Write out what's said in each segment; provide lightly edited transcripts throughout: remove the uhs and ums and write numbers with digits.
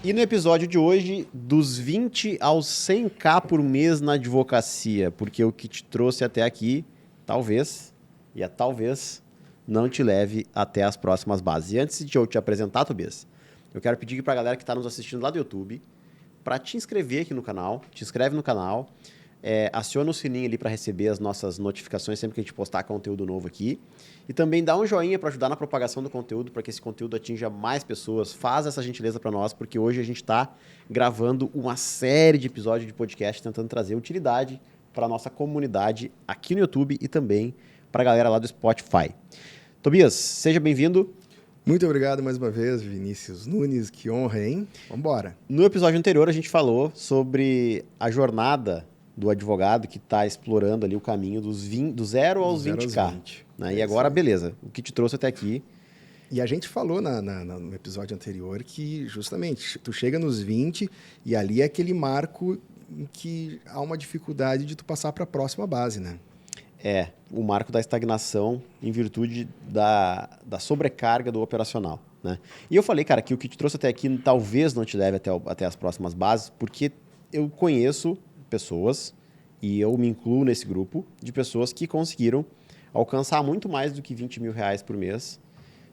E no episódio de hoje, dos 20 aos 100k por mês na advocacia, porque o que te trouxe até aqui, talvez não te leve até as próximas bases. E antes de eu te apresentar, Tobias, eu quero pedir para a galera que está nos assistindo lá do YouTube, para te inscrever aqui no canal, te inscreve no canal, aciona o sininho ali para receber as nossas notificações sempre que a gente postar conteúdo novo aqui. E também dá um joinha para ajudar na propagação do conteúdo, para que esse conteúdo atinja mais pessoas. Faz essa gentileza para nós, porque hoje a gente está gravando uma série de episódios de podcast tentando trazer utilidade para a nossa comunidade aqui no YouTube e também para a galera lá do Spotify. Tobias, seja bem-vindo. Muito obrigado mais uma vez, Vinícius Nunes. Que honra, hein? Vambora. No episódio anterior, a gente falou sobre a jornada do advogado que está explorando ali o caminho do 0 aos 20k. 20. Né? E agora, beleza, o que te trouxe até aqui. E a gente falou no episódio anterior que justamente tu chega nos 20 e ali é aquele marco em que há uma dificuldade de tu passar para a próxima base, né? O marco da estagnação em virtude da sobrecarga do operacional. Né? E eu falei, cara, que o que te trouxe até aqui talvez não te leve até as próximas bases, porque eu conheço pessoas, e eu me incluo nesse grupo, de pessoas que conseguiram alcançar muito mais do que 20 mil reais por mês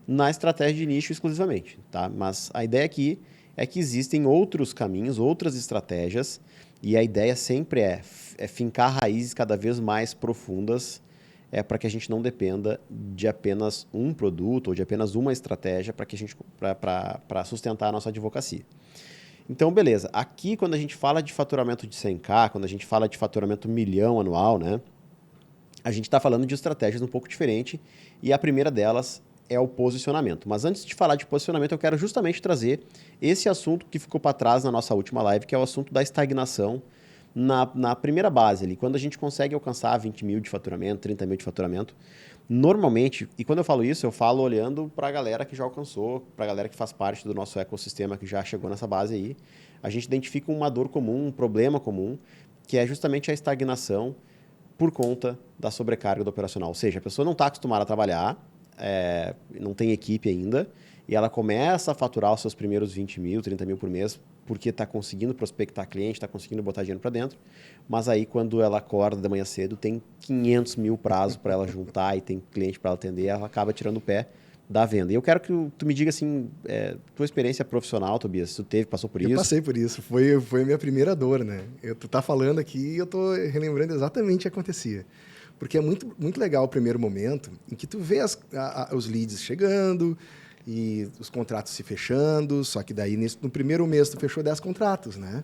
na estratégia de nicho exclusivamente. Tá? Mas a ideia aqui é que existem outros caminhos, outras estratégias, e a ideia sempre é fincar raízes cada vez mais profundas para que a gente não dependa de apenas um produto ou de apenas uma estratégia para sustentar a nossa advocacia. Então, beleza. Aqui, quando a gente fala de faturamento de 100k, quando a gente fala de faturamento 1 milhão anual, né, a gente está falando de estratégias um pouco diferente e a primeira delas é o posicionamento. Mas antes de falar de posicionamento, eu quero justamente trazer esse assunto que ficou para trás na nossa última live, que é o assunto da estagnação na primeira base ali. Quando a gente consegue alcançar 20 mil de faturamento, 30 mil de faturamento, normalmente, e quando eu falo isso, eu falo olhando para a galera que já alcançou, para a galera que faz parte do nosso ecossistema, que já chegou nessa base aí, a gente identifica uma dor comum, um problema comum, que é justamente a estagnação por conta da sobrecarga do operacional. Ou seja, a pessoa não está acostumada a trabalhar, não tem equipe ainda, e ela começa a faturar os seus primeiros 20 mil, 30 mil por mês, porque está conseguindo prospectar cliente, está conseguindo botar dinheiro para dentro, mas aí quando ela acorda de manhã cedo, tem 500 mil prazo para ela juntar e tem cliente para ela atender, ela acaba tirando o pé da venda. E eu quero que tu me diga assim, tua experiência profissional, Tobias, tu passou por isso? Eu passei por isso, foi a minha primeira dor, né? Tu tá falando aqui e eu tô relembrando exatamente o que acontecia. Porque é muito, muito legal o primeiro momento em que tu vê os leads chegando e os contratos se fechando, só que daí no primeiro mês tu fechou 10 contratos, né?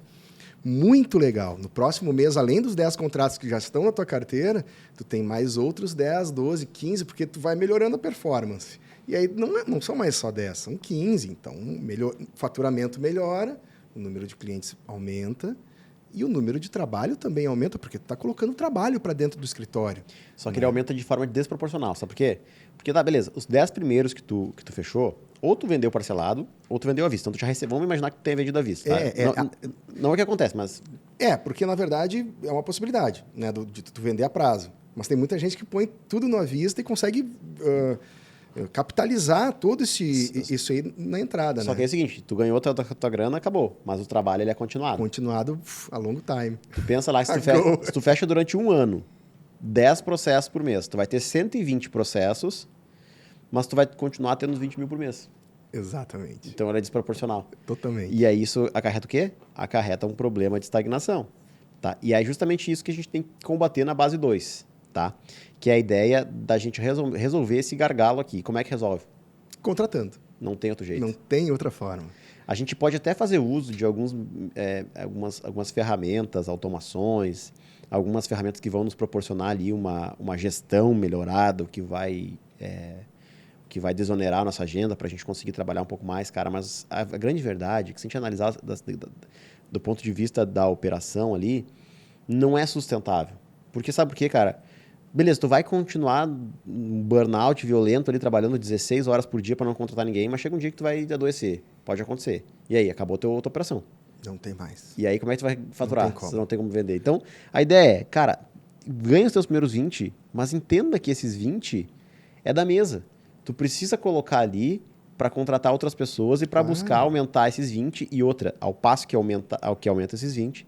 Muito legal. No próximo mês, além dos 10 contratos que já estão na tua carteira, tu tem mais outros 10, 12, 15, porque tu vai melhorando a performance. E aí não são mais só 10, são 15. Então, o faturamento melhora, o número de clientes aumenta e o número de trabalho também aumenta, porque tu está colocando trabalho para dentro do escritório. Só que ele aumenta de forma desproporcional, sabe por quê? Porque tá, beleza, os 10 primeiros que tu fechou, ou tu vendeu parcelado, ou tu vendeu à vista. Então, tu já recebeu, vamos imaginar que tu tenha vendido à vista. Tá? Não é o que acontece, mas... porque na verdade é uma possibilidade, né, de tu vender a prazo. Mas tem muita gente que põe tudo à vista e consegue capitalizar todo isso aí na entrada. Só que é o seguinte, tu ganhou tua grana, acabou. Mas o trabalho ele é continuado. Continuado a longo time. Tu pensa lá, se tu fecha durante um ano 10 processos por mês, tu vai ter 120 processos, mas tu vai continuar tendo 20 mil por mês. Exatamente. Então, ela é desproporcional. Totalmente. E aí, isso acarreta o quê? Acarreta um problema de estagnação. Tá? E é justamente isso que a gente tem que combater na base 2. Tá? Que é a ideia da gente resolver esse gargalo aqui. Como é que resolve? Contratando. Não tem outro jeito. Não tem outra forma. A gente pode até fazer uso de algumas ferramentas, automações, algumas ferramentas que vão nos proporcionar ali uma gestão melhorada, o que vai desonerar a nossa agenda para a gente conseguir trabalhar um pouco mais, cara. Mas a grande verdade é que se a gente analisar do ponto de vista da operação ali, não é sustentável. Porque sabe por quê, cara? Beleza, tu vai continuar um burnout violento ali, trabalhando 16 horas por dia para não contratar ninguém, mas chega um dia que tu vai adoecer. Pode acontecer. E aí, acabou a tua operação. Não tem mais. E aí, como é que tu vai faturar? Você não tem como vender. Então, a ideia é, cara, ganha os teus primeiros 20, mas entenda que esses 20 é da mesa. Tu precisa colocar ali para contratar outras pessoas e para buscar aumentar esses 20 e outra, ao passo que aumenta esses 20,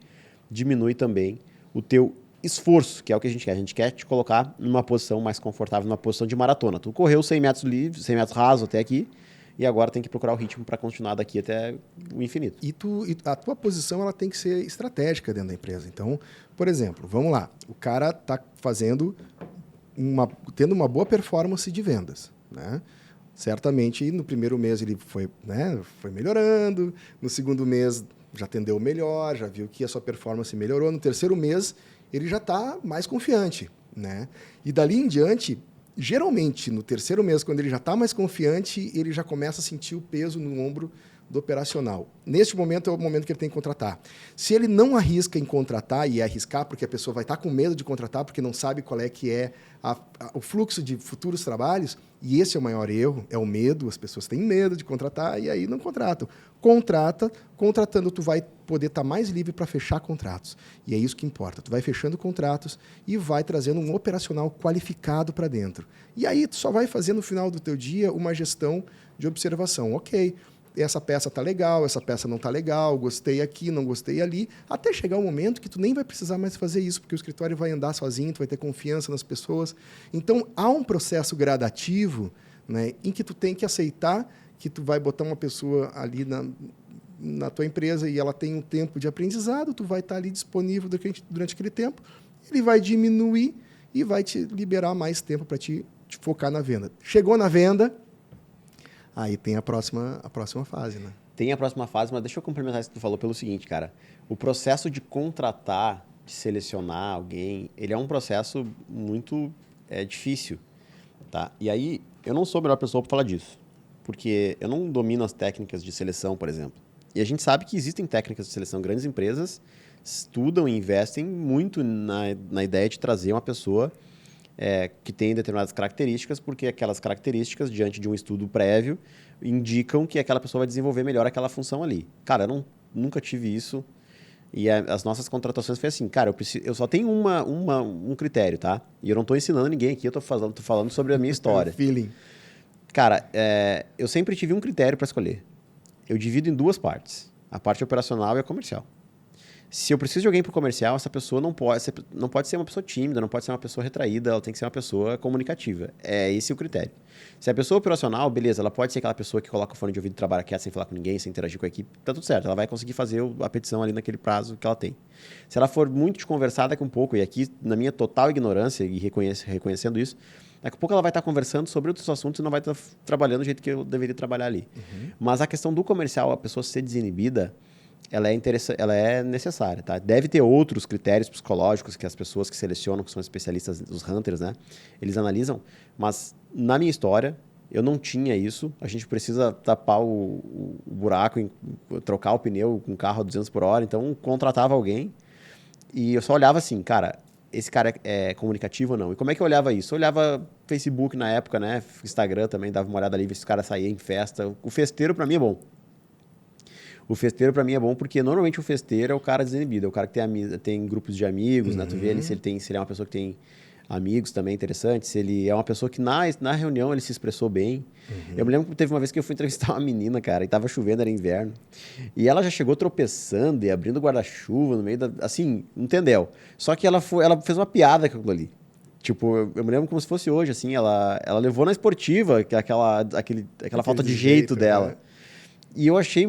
diminui também o teu esforço, que é o que a gente quer. A gente quer te colocar numa posição mais confortável, numa posição de maratona. Tu correu 100 metros livres, 100 metros raso até aqui, e agora tem que procurar o ritmo para continuar daqui até o infinito. E a tua posição ela tem que ser estratégica dentro da empresa. Então, por exemplo, vamos lá, o cara está tendo uma boa performance de vendas, né? Certamente, no primeiro mês ele foi melhorando, no segundo mês já atendeu melhor, já viu que a sua performance melhorou, no terceiro mês ele já está mais confiante, né? E dali em diante, geralmente, no terceiro mês, quando ele já está mais confiante, ele já começa a sentir o peso no ombro do operacional. Neste momento é o momento que ele tem que contratar. Se ele não arrisca em contratar, e arriscar porque a pessoa vai estar com medo de contratar, porque não sabe qual é que é o fluxo de futuros trabalhos, e esse é o maior erro, é o medo, as pessoas têm medo de contratar e aí não contratam. Contratando tu vai poder estar mais livre para fechar contratos. E é isso que importa. Tu vai fechando contratos e vai trazendo um operacional qualificado para dentro. E aí tu só vai fazer no final do teu dia uma gestão de observação. Ok, essa peça está legal, essa peça não está legal, gostei aqui, não gostei ali, até chegar o momento que tu nem vai precisar mais fazer isso, porque o escritório vai andar sozinho, tu vai ter confiança nas pessoas. Então, há um processo gradativo, né, em que tu tem que aceitar que tu vai botar uma pessoa ali na tua empresa e ela tem um tempo de aprendizado, tu vai estar ali disponível durante aquele tempo, ele vai diminuir e vai te liberar mais tempo para te focar na venda. Chegou na venda, aí tem a próxima fase, né? Tem a próxima fase, mas deixa eu complementar isso que tu falou pelo seguinte, cara. O processo de contratar, de selecionar alguém, ele é um processo muito difícil, tá? E aí, eu não sou a melhor pessoa para falar disso, porque eu não domino as técnicas de seleção, por exemplo. E a gente sabe que existem técnicas de seleção. Grandes empresas estudam e investem muito na ideia de trazer uma pessoa que tem determinadas características, porque aquelas características, diante de um estudo prévio, indicam que aquela pessoa vai desenvolver melhor aquela função ali. Cara, eu nunca tive isso. E as nossas contratações foi assim, cara, eu só tenho um critério, tá? E eu não estou ensinando ninguém aqui, eu tô falando sobre a minha história. Feeling. Cara, eu sempre tive um critério para escolher. Eu divido em duas partes. A parte operacional e a comercial. Se eu preciso de alguém para o comercial, essa pessoa não pode ser uma pessoa tímida, não pode ser uma pessoa retraída, ela tem que ser uma pessoa comunicativa. Esse é o critério. Se a pessoa operacional, beleza, ela pode ser aquela pessoa que coloca o fone de ouvido e trabalha quieto, sem falar com ninguém, sem interagir com a equipe, tá tudo certo. Ela vai conseguir fazer a petição ali naquele prazo que ela tem. Se ela for muito de conversar daqui um pouco, e aqui, na minha total ignorância, e reconhecendo isso, daqui a pouco ela vai estar conversando sobre outros assuntos e não vai estar trabalhando do jeito que eu deveria trabalhar ali. Uhum. Mas a questão do comercial, a pessoa ser desinibida, ela é necessária, tá? Deve ter outros critérios psicológicos que as pessoas que selecionam, que são especialistas, os hunters, né? Eles analisam, mas na minha história, eu não tinha isso. A gente precisa tapar o buraco, trocar o pneu com um carro a 200 por hora, então contratava alguém e eu só olhava assim, cara, esse cara é comunicativo ou não? E como é que eu olhava isso? Eu olhava Facebook na época, né? Instagram também, dava uma olhada ali, ver se o cara saía em festa. O festeiro, para mim, é bom. O festeiro, para mim, é bom porque, normalmente, o festeiro é o cara desinibido. É o cara que tem grupos de amigos, né? Tu vê ali se ele é uma pessoa que tem amigos também interessantes, se ele é uma pessoa que, na reunião, ele se expressou bem. Eu me lembro que teve uma vez que eu fui entrevistar uma menina, cara, e tava chovendo, era inverno. E ela já chegou tropeçando e abrindo o guarda-chuva no meio da... Assim, não entendeu. Só que ela fez uma piada com aquilo ali. Tipo, eu me lembro como se fosse hoje, assim, ela levou na esportiva aquela falta de jeito dela. Né? E eu achei,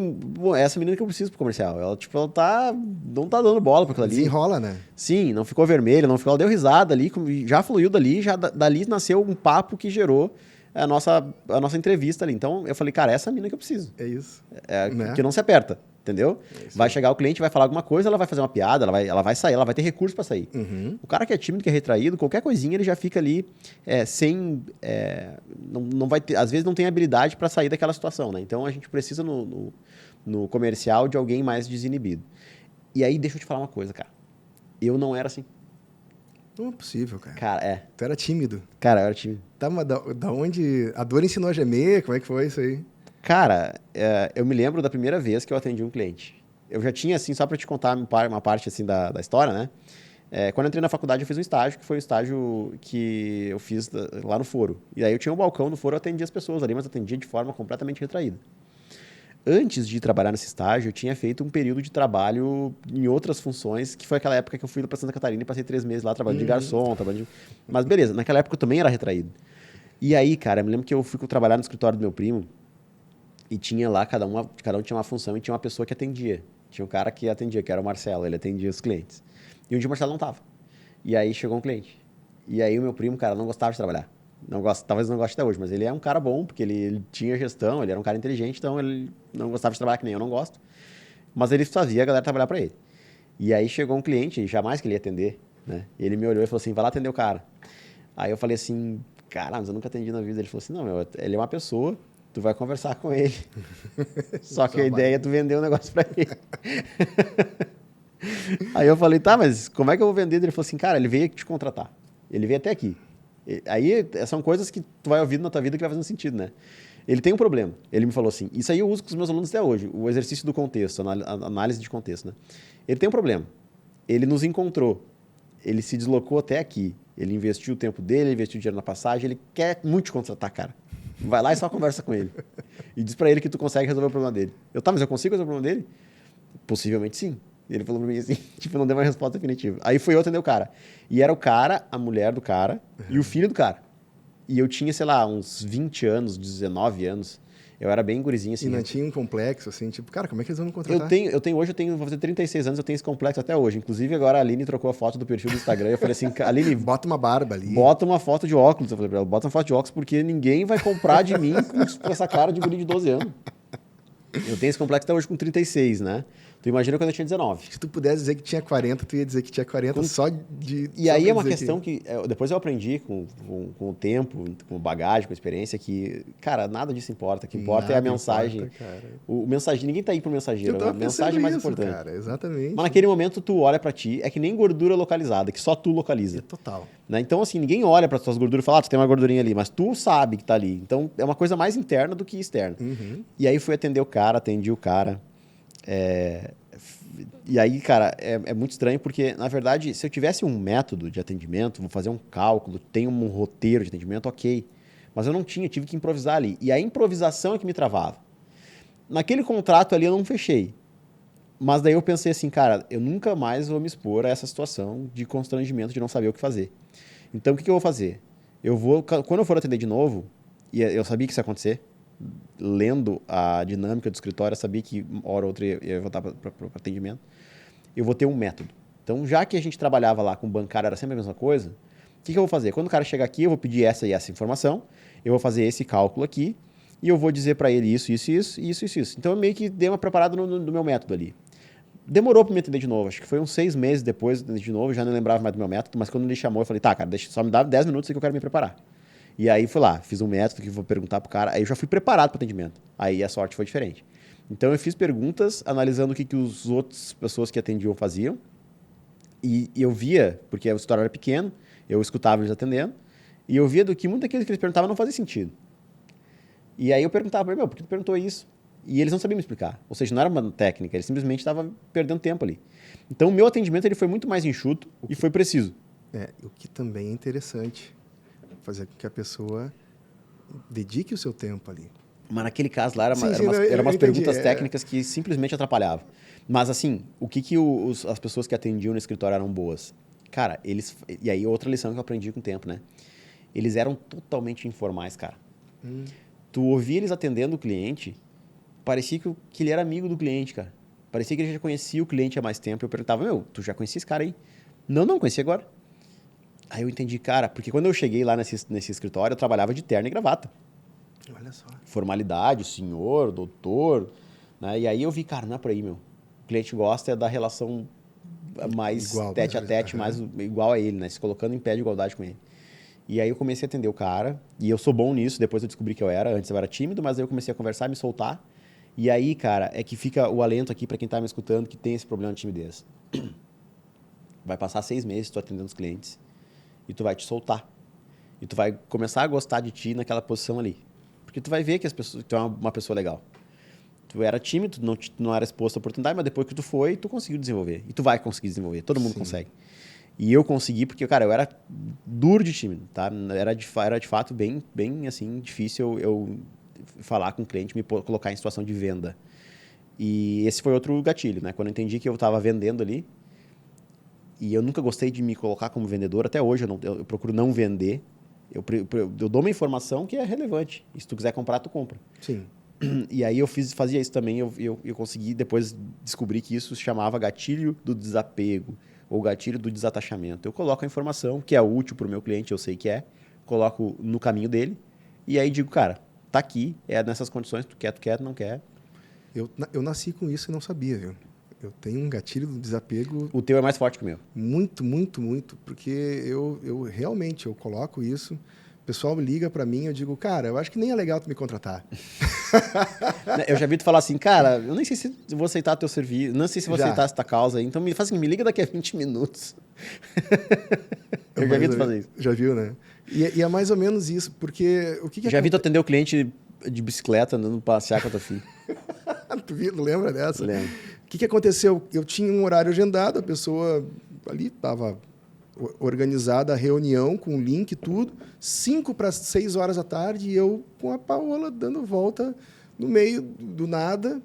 essa menina que eu preciso pro comercial. Ela, tipo, não tá dando bola pra aquilo ali. Desenrola, né? Sim, não ficou vermelha, ela deu risada ali, já fluiu dali, dali nasceu um papo que gerou a nossa entrevista ali. Então, eu falei, cara, essa menina que eu preciso. É isso. Né? Que não se aperta, entendeu? Vai chegar o cliente, vai falar alguma coisa, ela vai fazer uma piada, ela vai sair, ela vai ter recurso para sair. Uhum. O cara que é tímido, que é retraído, qualquer coisinha, ele já fica ali não vai ter, às vezes não tem habilidade para sair daquela situação, né? Então, a gente precisa no comercial de alguém mais desinibido. E aí, deixa eu te falar uma coisa, cara. Eu não era assim. Não é possível, cara. Cara, Tu era tímido. Cara, eu era tímido. Tá, mas da onde... A dor ensinou a gemer? Como é que foi isso aí? Cara, eu me lembro da primeira vez que eu atendi um cliente. Eu já tinha, assim, só pra te contar uma parte, assim, da história, né? Quando eu entrei na faculdade, eu fiz um estágio, que foi um estágio que eu fiz lá no foro. E aí eu tinha um balcão no foro, eu atendia as pessoas ali, mas atendia de forma completamente retraída. Antes de trabalhar nesse estágio, eu tinha feito um período de trabalho em outras funções, que foi aquela época que eu fui para Santa Catarina e passei 3 meses lá trabalhando de garçom, trabalhando de... Mas beleza, naquela época eu também era retraído. E aí, cara, eu me lembro que eu fui trabalhar no escritório do meu primo e tinha lá, cada um tinha uma função e tinha uma pessoa que atendia. Tinha um cara que atendia, que era o Marcelo, ele atendia os clientes. E um dia o Marcelo não tava. E aí chegou um cliente. E aí o meu primo, cara, não gostava de trabalhar. Talvez não goste até hoje, mas ele é um cara bom, porque ele tinha gestão, ele era um cara inteligente, então ele não gostava de trabalhar que nem eu não gosto. Mas ele fazia a galera trabalhar para ele. E aí chegou um cliente, jamais que ele ia atender, né? E ele me olhou e falou assim, vai lá atender o cara. Aí eu falei assim, cara, mas eu nunca atendi na vida. Ele falou assim, não, ele é uma pessoa, tu vai conversar com ele. Só que a ideia é tu vender o negócio para ele. Aí eu falei, tá, mas como é que eu vou vender? Ele falou assim, cara, ele veio te contratar. Ele veio até aqui. Aí são coisas que tu vai ouvindo na tua vida que vai fazendo sentido, né? Ele tem um problema. Ele me falou assim, isso aí eu uso com os meus alunos até hoje, o exercício do contexto, a análise de contexto, né? Ele tem um problema. Ele nos encontrou. Ele se deslocou até aqui. Ele investiu o tempo dele, investiu dinheiro na passagem, ele quer muito te contratar, cara. Vai lá e só conversa com ele. E diz pra ele que tu consegue resolver o problema dele. Mas eu consigo resolver o problema dele? Possivelmente sim. Ele falou pra mim assim, tipo, não deu uma resposta definitiva. Aí foi eu atender o cara. E era o cara, a mulher do cara e o filho do cara. E eu tinha, sei lá, uns 20 anos, 19 anos. Eu era bem gurizinho, assim. E não tinha um complexo, assim, tipo, cara, como é que eles vão me contratar? Vou fazer 36 anos, eu tenho esse complexo até hoje. Inclusive, agora a Aline trocou a foto do perfil do Instagram. Eu falei assim, Aline... Bota uma barba ali. Bota uma foto de óculos. Eu falei pra ela, bota uma foto de óculos, porque ninguém vai comprar de mim com essa cara de guri de 12 anos. Eu tenho esse complexo até hoje com 36, né? Tu imagina quando eu tinha 19. Se tu pudesse dizer que tinha 40, tu ia dizer que tinha 40 só de... E aí é uma questão que depois eu aprendi com o tempo, com bagagem, com experiência, que, cara, nada disso importa. O que importa é a mensagem. Importa, o mensageiro, ninguém tá aí pro mensageiro. Eu a mensagem é mais importante. Cara, exatamente. Mas naquele momento tu olha pra ti, é que nem gordura localizada, que só tu localiza. É total. Né? Então, assim, ninguém olha para tuas gorduras e fala, tu tem uma gordurinha ali, mas tu sabe que tá ali. Então, é uma coisa mais interna do que externa. Uhum. E aí fui atender o cara, atendi o cara. E aí, cara, é muito estranho porque, na verdade, se eu tivesse um método de atendimento, vou fazer um cálculo, tenho um roteiro de atendimento, ok. Mas eu não tinha, tive que improvisar ali. E a improvisação é que me travava. Naquele contrato ali eu não fechei. Mas daí eu pensei assim, cara, eu nunca mais vou me expor a essa situação de constrangimento, de não saber o que fazer. Então, o que eu vou fazer? Quando eu for atender de novo, e eu sabia que isso ia acontecer, lendo a dinâmica do escritório, eu sabia que hora ou outra ia voltar para o atendimento, eu vou ter um método. Então, já que a gente trabalhava lá com bancário, era sempre a mesma coisa, o que eu vou fazer? Quando o cara chegar aqui, eu vou pedir essa e essa informação, eu vou fazer esse cálculo aqui, e eu vou dizer para ele isso. Então, eu meio que dei uma preparada no meu método ali. Demorou para me atender de novo, acho que foi uns 6 meses depois de novo, já não lembrava mais do meu método, mas quando ele chamou, eu falei, tá, cara, só me dá 10 minutos que eu quero me preparar. E aí fui lá, fiz um método que vou perguntar pro cara, aí eu já fui preparado para o atendimento, aí a sorte foi diferente. Então eu fiz perguntas, analisando o que os outras pessoas que atendiam faziam, e eu via, porque o escritório era pequeno, eu escutava eles atendendo, e eu via do que muito daquilo que eles perguntavam não fazia sentido. E aí eu perguntava para ele, por que tu perguntou isso? E eles não sabiam me explicar. Ou seja, não era uma técnica, ele simplesmente estava perdendo tempo ali. Então, o meu atendimento ele foi muito mais enxuto e foi preciso. O que também é interessante, fazer com que a pessoa dedique o seu tempo ali. Mas naquele caso lá, eram umas perguntas técnicas que simplesmente atrapalhavam. Mas assim, o que as pessoas que atendiam no escritório eram boas? Cara, e aí outra lição que eu aprendi com o tempo, né? Eles eram totalmente informais, cara. Tu ouvia eles atendendo o cliente, parecia que ele era amigo do cliente, cara. Parecia que ele já conhecia o cliente há mais tempo. Eu perguntava, tu já conhecia esse cara aí? Não, conhecia agora. Aí eu entendi, cara, porque quando eu cheguei lá nesse escritório, eu trabalhava de terno e gravata. Olha só. Formalidade, senhor, doutor, né? E aí eu vi, cara, não é por aí, meu. O cliente gosta da relação mais tete a tete, mais igual a ele, né? Se colocando em pé de igualdade com ele. E aí eu comecei a atender o cara, e eu sou bom nisso, depois eu descobri que eu era. Antes eu era tímido, mas aí eu comecei a conversar, me soltar. E aí, cara, é que fica o alento aqui para quem tá me escutando que tem esse problema de timidez. Vai passar 6 meses tu atendendo os clientes e tu vai te soltar. E tu vai começar a gostar de ti naquela posição ali. Porque tu vai ver que tu é uma pessoa legal. Tu era tímido, tu não era exposto à oportunidade, mas depois que tu foi, tu conseguiu desenvolver. E tu vai conseguir desenvolver. Todo mundo consegue. E eu consegui porque, cara, eu era duro de tímido, tá? Era de fato bem, bem assim, difícil eu falar com o cliente, colocar em situação de venda. E esse foi outro gatilho, né? Quando eu entendi que eu estava vendendo ali, e eu nunca gostei de me colocar como vendedor, até hoje eu procuro não vender. Eu dou uma informação que é relevante. E se tu quiser comprar, tu compra. Sim. E aí eu fazia isso também, eu consegui depois descobrir que isso se chamava gatilho do desapego, ou gatilho do desatachamento. Eu coloco a informação que é útil para o meu cliente, eu sei que é, coloco no caminho dele, e aí digo, cara, tá aqui, é nessas condições, tu quer, não quer. Eu nasci com isso e não sabia, viu? Eu tenho um gatilho do desapego... O teu é mais forte que o meu. Muito, muito, muito, porque eu realmente, eu coloco isso, o pessoal liga para mim, eu digo, cara, eu acho que nem é legal tu me contratar. Eu já vi tu falar assim, cara, eu nem sei se vou aceitar teu serviço, não sei se vou aceitar essa causa aí, então me faz assim, me liga daqui a 20 minutos. Eu já vi tu fazer isso. Já viu, né? E é mais ou menos isso, porque o que já vi tu atender o cliente de bicicleta andando passear com a tua filha. Tu lembra dessa? Lembro. O que aconteceu? Eu tinha um horário agendado, a pessoa ali estava organizada a reunião com o link e tudo, 5 para 6 horas da tarde, e eu com a Paola dando volta no meio do nada,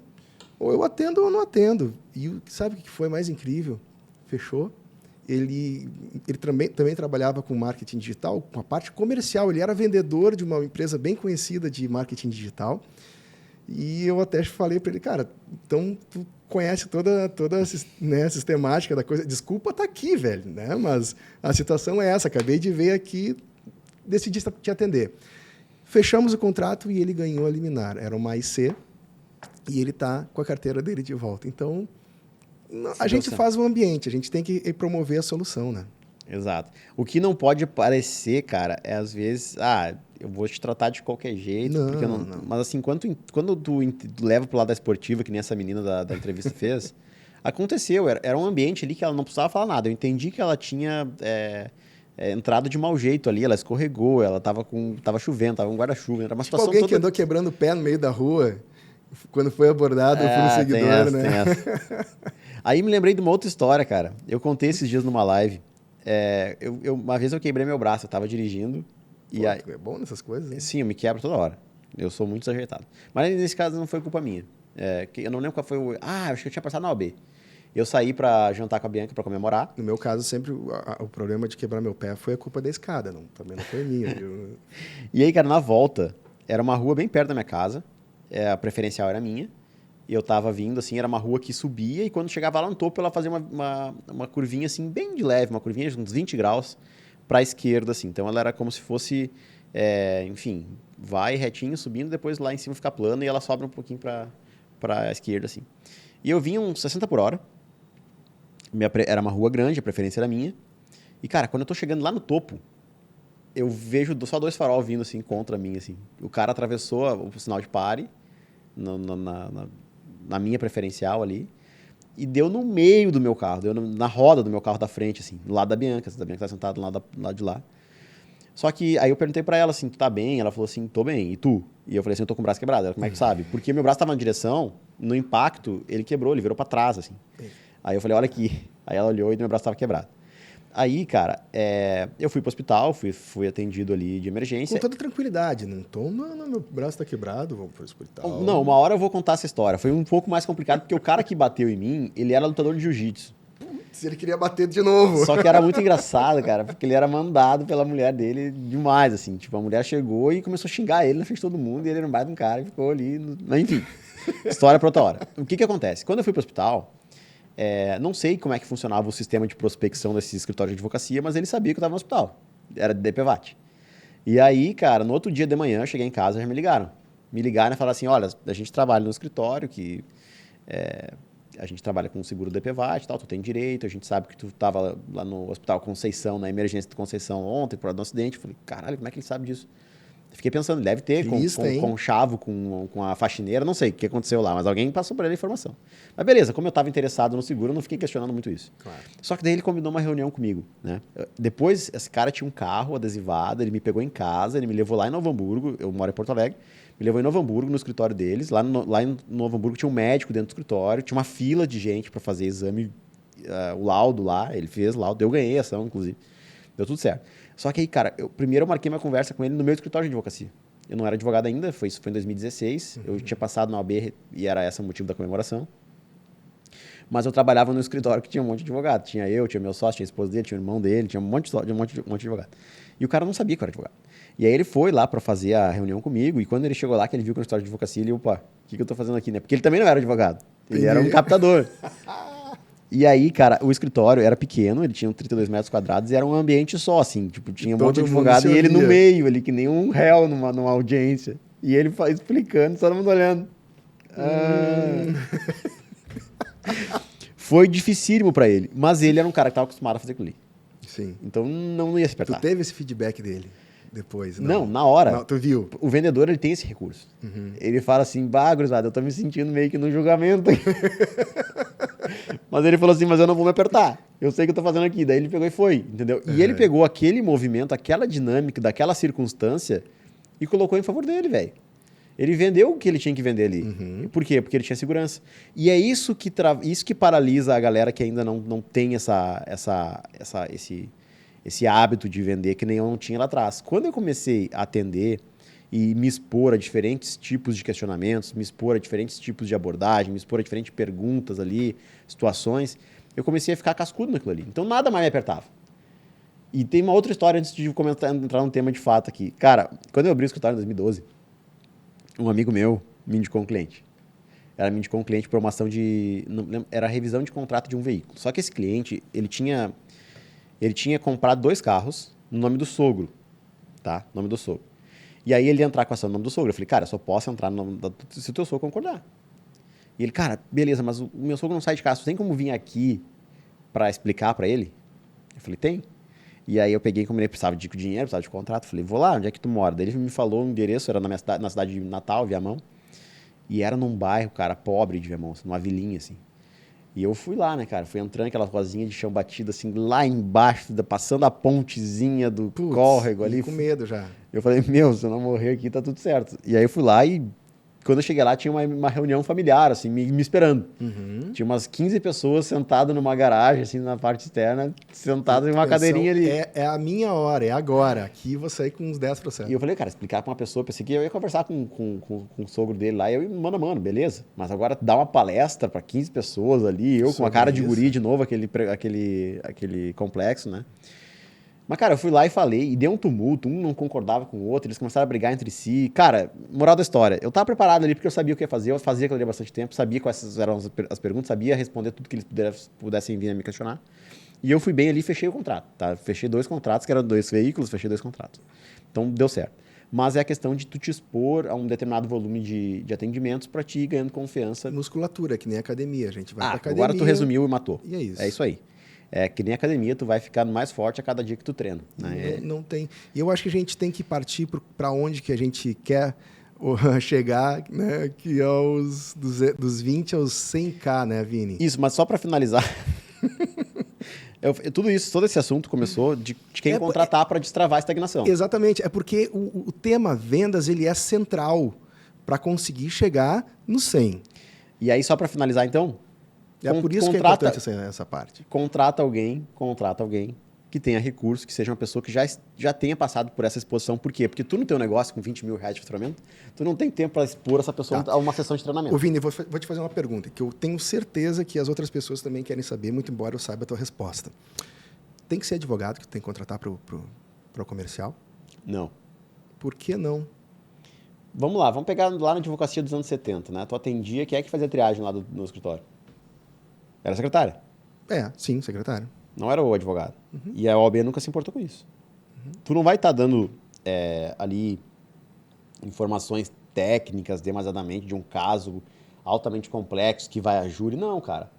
ou eu atendo ou não atendo. E sabe o que foi mais incrível? Fechou. Ele também trabalhava com marketing digital, com a parte comercial. Ele era vendedor de uma empresa bem conhecida de marketing digital. E eu até falei para ele, cara, então tu conhece toda né, a sistemática da coisa. Desculpa estar aqui, velho, né? Mas a situação é essa. Acabei de ver aqui, decidi te atender. Fechamos o contrato e ele ganhou a liminar. Era uma IC e ele está com a carteira dele de volta. Então, a gente faz o ambiente, a gente tem que promover a solução, né? Exato. O que não pode parecer, cara, é às vezes, eu vou te tratar de qualquer jeito, porque eu não. Mas assim, quando tu leva pro lado da esportiva, que nem essa menina da entrevista fez, aconteceu, era um ambiente ali que ela não precisava falar nada. Eu entendi que ela tinha entrado de mau jeito ali, ela escorregou, ela tava chovendo, tava com guarda-chuva, era uma situação alguém toda... que andou quebrando o pé no meio da rua, quando foi abordado, eu fui no seguidor, né? Tem essa. Aí me lembrei de uma outra história, cara. Eu contei esses dias numa live. Uma vez eu quebrei meu braço, eu tava dirigindo. Pô, é bom nessas coisas, hein? Sim, eu me quebro toda hora. Eu sou muito desajeitado. Mas nesse caso não foi culpa minha. Eu não lembro qual foi o... acho que eu tinha passado na OB. Eu saí pra jantar com a Bianca pra comemorar. No meu caso, sempre o problema de quebrar meu pé foi a culpa da escada, também não foi minha. E aí, cara, na volta, era uma rua bem perto da minha casa. A preferencial era minha. E eu tava vindo, assim, era uma rua que subia e quando chegava lá no topo, ela fazia uma curvinha, assim, bem de leve, uma curvinha de uns 20 graus pra esquerda, assim. Então, ela era como se fosse, enfim, vai retinho, subindo, depois lá em cima fica plano e ela sobe um pouquinho pra esquerda, assim. E eu vinha uns 60 por hora. Era uma rua grande, a preferência era minha. E, cara, quando eu tô chegando lá no topo, eu vejo só 2 farol vindo, assim, contra mim, assim. O cara atravessou o sinal de pare na minha preferencial ali, e deu no meio do meu carro, deu na roda do meu carro da frente, assim, do lado da Bianca tá sentada do lado de lá. Só que aí eu perguntei pra ela, assim, tu tá bem? Ela falou assim, tô bem, e tu? E eu falei assim, eu tô com o braço quebrado. Ela, como é que tu sabe? Porque meu braço tava na direção, no impacto, ele quebrou, ele virou pra trás, assim. Aí eu falei, olha aqui. Aí ela olhou e meu braço tava quebrado. Aí, cara, eu fui pro hospital, fui atendido ali de emergência. Com toda tranquilidade, não meu braço tá quebrado, vamos pro hospital. Não, uma hora eu vou contar essa história. Foi um pouco mais complicado, porque o cara que bateu em mim, ele era lutador de jiu-jitsu. Se ele queria bater de novo. Só que era muito engraçado, cara, porque ele era mandado pela mulher dele demais, assim. Tipo, a mulher chegou e começou a xingar ele na frente de todo mundo, e ele era um baita de um cara e ficou ali... Enfim, história pra outra hora. O que acontece? Quando eu fui pro hospital... não sei como é que funcionava o sistema de prospecção desse escritório de advocacia, mas ele sabia que eu estava no hospital. Era de DPVAT. E aí, cara, no outro dia de manhã, eu cheguei em casa e já me ligaram. Me ligaram e falaram assim, olha, a gente trabalha no escritório, que a gente trabalha com o seguro DPVAT e tal, tu tem direito, a gente sabe que tu estava lá no Hospital Conceição, na emergência de Conceição ontem, por causa do acidente. Eu falei, caralho, como é que ele sabe disso? Fiquei pensando, deve ter conchavo com a faxineira, não sei o que aconteceu lá, mas alguém passou por ele a informação. Mas beleza, como eu estava interessado no seguro, eu não fiquei questionando muito isso. Claro. Só que daí ele combinou uma reunião comigo, né? Depois, esse cara tinha um carro adesivado, ele me pegou em casa, ele me levou lá em Novo Hamburgo, eu moro em Porto Alegre, me levou em Novo Hamburgo, no escritório deles. Lá em Novo Hamburgo tinha um médico dentro do escritório, tinha uma fila de gente para fazer exame o laudo lá, ele fez o laudo, eu ganhei a ação, inclusive. Deu tudo certo. Só que aí, cara, primeiro eu marquei uma conversa com ele no meu escritório de advocacia. Eu não era advogado ainda, isso foi em 2016. Eu tinha passado na OAB e era esse o motivo da comemoração. Mas eu trabalhava no escritório que tinha um monte de advogado. Tinha eu, tinha meu sócio, tinha a esposa dele, tinha o irmão dele, tinha um monte de advogado. E o cara não sabia que eu era advogado. E aí ele foi lá para fazer a reunião comigo, e quando ele chegou lá, que ele viu que eu era escritório de advocacia, ele, opa, o que eu tô fazendo aqui, né? Porque ele também não era advogado. Ele era um captador. E aí, cara, o escritório era pequeno, ele tinha 32 metros quadrados e era um ambiente só, assim, tipo, tinha um monte de advogado e ele no meio, ali, que nem um réu numa audiência. E ele explicando, todo mundo olhando. Foi dificílimo pra ele, mas ele era um cara que tava acostumado a fazer aquilo ali. Sim. Então não ia se apertar. Tu teve esse feedback dele depois? Não, na hora. Não, tu viu? O vendedor, ele tem esse recurso. Ele fala assim, bah, gurizada, eu tô me sentindo meio que no julgamento. Mas ele falou assim, mas eu não vou me apertar. Eu sei o que eu tô fazendo aqui. Daí ele pegou e foi, entendeu? E ele pegou aquele movimento, aquela dinâmica, daquela circunstância e colocou em favor dele, velho. Ele vendeu o que ele tinha que vender ali. Por quê? Porque ele tinha segurança. E é isso que paralisa a galera que ainda não tem esse hábito de vender que nem eu não tinha lá atrás. Quando eu comecei a atender e me expor a diferentes tipos de questionamentos, me expor a diferentes tipos de abordagem, me expor a diferentes perguntas ali, situações, eu comecei a ficar cascudo naquilo ali. Então nada mais me apertava. E tem uma outra história antes de entrar num tema de fato aqui. Cara, quando eu abri o escritório em 2012, um amigo meu me indicou um cliente. Me indicou um cliente por uma ação de... Era a revisão de contrato de um veículo. Só que esse cliente, ele tinha comprado 2 carros no nome do sogro, tá? Nome do sogro. E aí ele ia entrar com a ação no nome do sogro. Eu falei, cara, eu só posso entrar no nome se o teu sogro concordar. E ele, cara, beleza, mas o meu sogro não sai de casa. Tu tem como vir aqui para explicar para ele? Eu falei, tem. E aí eu peguei, como ele precisava de dinheiro, precisava de contrato, falei, vou lá, onde é que tu mora? Daí ele me falou o endereço, era na cidade de Natal, Viamão. E era num bairro, cara, pobre de Viamão, numa vilinha, assim. E eu fui lá, né, cara? Fui entrando naquela ruazinha de chão batido, assim, lá embaixo, passando a pontezinha do córrego ali. Com medo já. Eu falei, meu, se eu não morrer aqui, tá tudo certo. E aí eu fui lá e, quando eu cheguei lá, tinha uma reunião familiar, assim, me esperando. Tinha umas 15 pessoas sentadas numa garagem, assim, na parte externa, sentadas em uma cadeirinha ali. É a minha hora, é agora. Aqui vou sair com uns 10%. E eu falei, cara, explicar pra uma pessoa, pensei que eu ia conversar com o sogro dele lá, e eu, mano, beleza. Mas agora dar uma palestra pra 15 pessoas ali, eu com a cara de guri de novo, aquele complexo, né? Mas, cara, eu fui lá e falei, e deu um tumulto, um não concordava com o outro, eles começaram a brigar entre si. Cara, moral da história, eu tava preparado ali porque eu sabia o que ia fazer, eu fazia aquilo ali há bastante tempo, sabia quais eram as perguntas, sabia responder tudo que eles pudessem vir a me questionar. E eu fui bem ali e fechei o contrato, tá? Fechei 2 contratos, que eram 2 veículos, fechei 2 contratos. Então, deu certo. Mas é a questão de tu te expor a um determinado volume de atendimentos para ti ir ganhando confiança. Musculatura, que nem academia, a gente vai pra academia. Agora tu resumiu e matou. E é isso. É isso aí. É que nem academia, tu vai ficando mais forte a cada dia que tu treina. Né? Não tem. E eu acho que a gente tem que partir para onde que a gente quer chegar, né? Que é dos 20 aos 100K, né, Vini? Isso, mas só para finalizar... tudo isso, todo esse assunto começou de quem contratar para destravar a estagnação. Exatamente. É porque o tema vendas ele é central para conseguir chegar no 100. E aí, só para finalizar, então... É por isso que é importante essa parte. Contrata alguém que tenha recurso, que seja uma pessoa que já tenha passado por essa exposição. Por quê? Porque tu no teu negócio com 20 mil reais de faturamento, tu não tem tempo para expor essa pessoa a uma sessão de treinamento. Ô Vini, vou te fazer uma pergunta que eu tenho certeza que as outras pessoas também querem saber, muito embora eu saiba a tua resposta. Tem que ser advogado que tu tem que contratar para o comercial? Não. Por que não? Vamos lá, vamos pegar lá na advocacia dos anos 70, né? Tu atendia, quem é que fazia triagem lá no escritório? Era a secretária. Sim, secretário. Não era o advogado. E a OAB nunca se importou com isso. Tu não vai estar dando ali informações técnicas demasiadamente de um caso altamente complexo que vai a júri. Não, cara.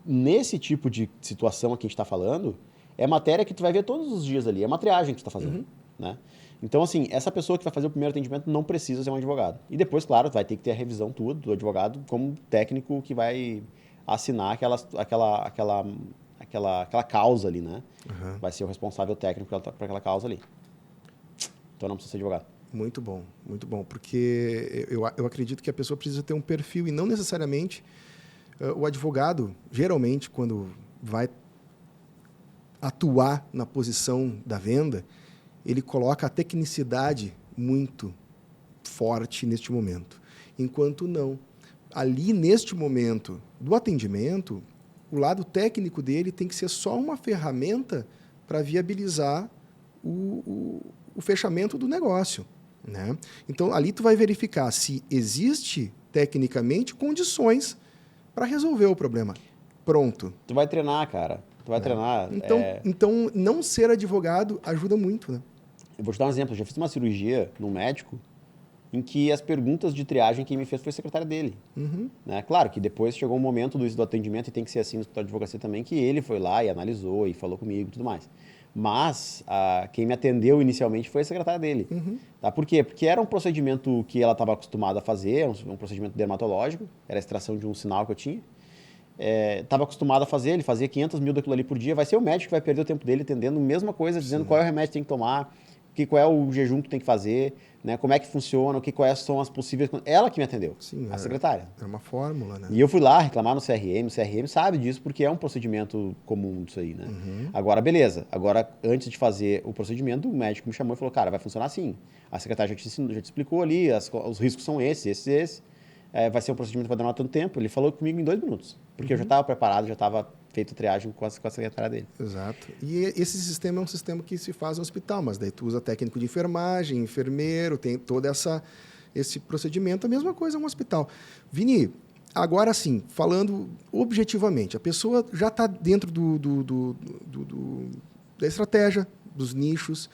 Nesse tipo de situação a que a gente está falando, é matéria que tu vai ver todos os dias ali. É uma triagem que tu está fazendo. Né? Então, assim, essa pessoa que vai fazer o primeiro atendimento não precisa ser um advogado. E depois, claro, vai ter que ter a revisão tudo do advogado como técnico que vai assinar aquela causa ali, né? Vai ser o responsável técnico para aquela causa ali. Então não precisa ser advogado. Muito bom, porque eu acredito que a pessoa precisa ter um perfil e não necessariamente o advogado, geralmente, quando vai atuar na posição da venda, ele coloca a tecnicidade muito forte neste momento. Enquanto não. Ali, neste momento do atendimento, o lado técnico dele tem que ser só uma ferramenta para viabilizar o fechamento do negócio, né? Então, ali tu vai verificar se existe, tecnicamente, condições para resolver o problema. Pronto. Tu vai treinar, cara. Tu vai treinar. Então, não ser advogado ajuda muito, né? Eu vou te dar um exemplo. Eu já fiz uma cirurgia num médico em que as perguntas de triagem quem me fez foi a secretária dele. Né? Claro que depois chegou um momento do atendimento, e tem que ser assim no escritório de advocacia também, que ele foi lá e analisou e falou comigo e tudo mais. Mas quem me atendeu inicialmente foi a secretária dele. Tá? Por quê? Porque era um procedimento que ela estava acostumada a fazer, um procedimento dermatológico, era a extração de um sinal que eu tinha. Estava acostumado a fazer, ele fazia 500 mil daquilo ali por dia, vai ser o médico que vai perder o tempo dele atendendo a mesma coisa, dizendo qual é o remédio que tem que tomar, qual é o jejum que tem que fazer, né? Como é que funciona, quais são as possíveis... Ela que me atendeu, a secretária. É uma fórmula, né? E eu fui lá reclamar no CRM, o CRM sabe disso porque é um procedimento comum disso aí, né? Agora, beleza. Agora, antes de fazer o procedimento, o médico me chamou e falou, cara, vai funcionar assim. A secretária já te explicou ali, os riscos são esses. Vai ser um procedimento que vai demorar tanto tempo. Ele falou comigo em 2 minutos, porque eu já estava preparado, já estava feito triagem com a secretária dele. Exato. E esse sistema é um sistema que se faz no hospital, mas daí tu usa técnico de enfermagem, enfermeiro, tem todo esse procedimento. A mesma coisa no hospital. Vini, agora sim, falando objetivamente, a pessoa já está dentro da estratégia, dos nichos,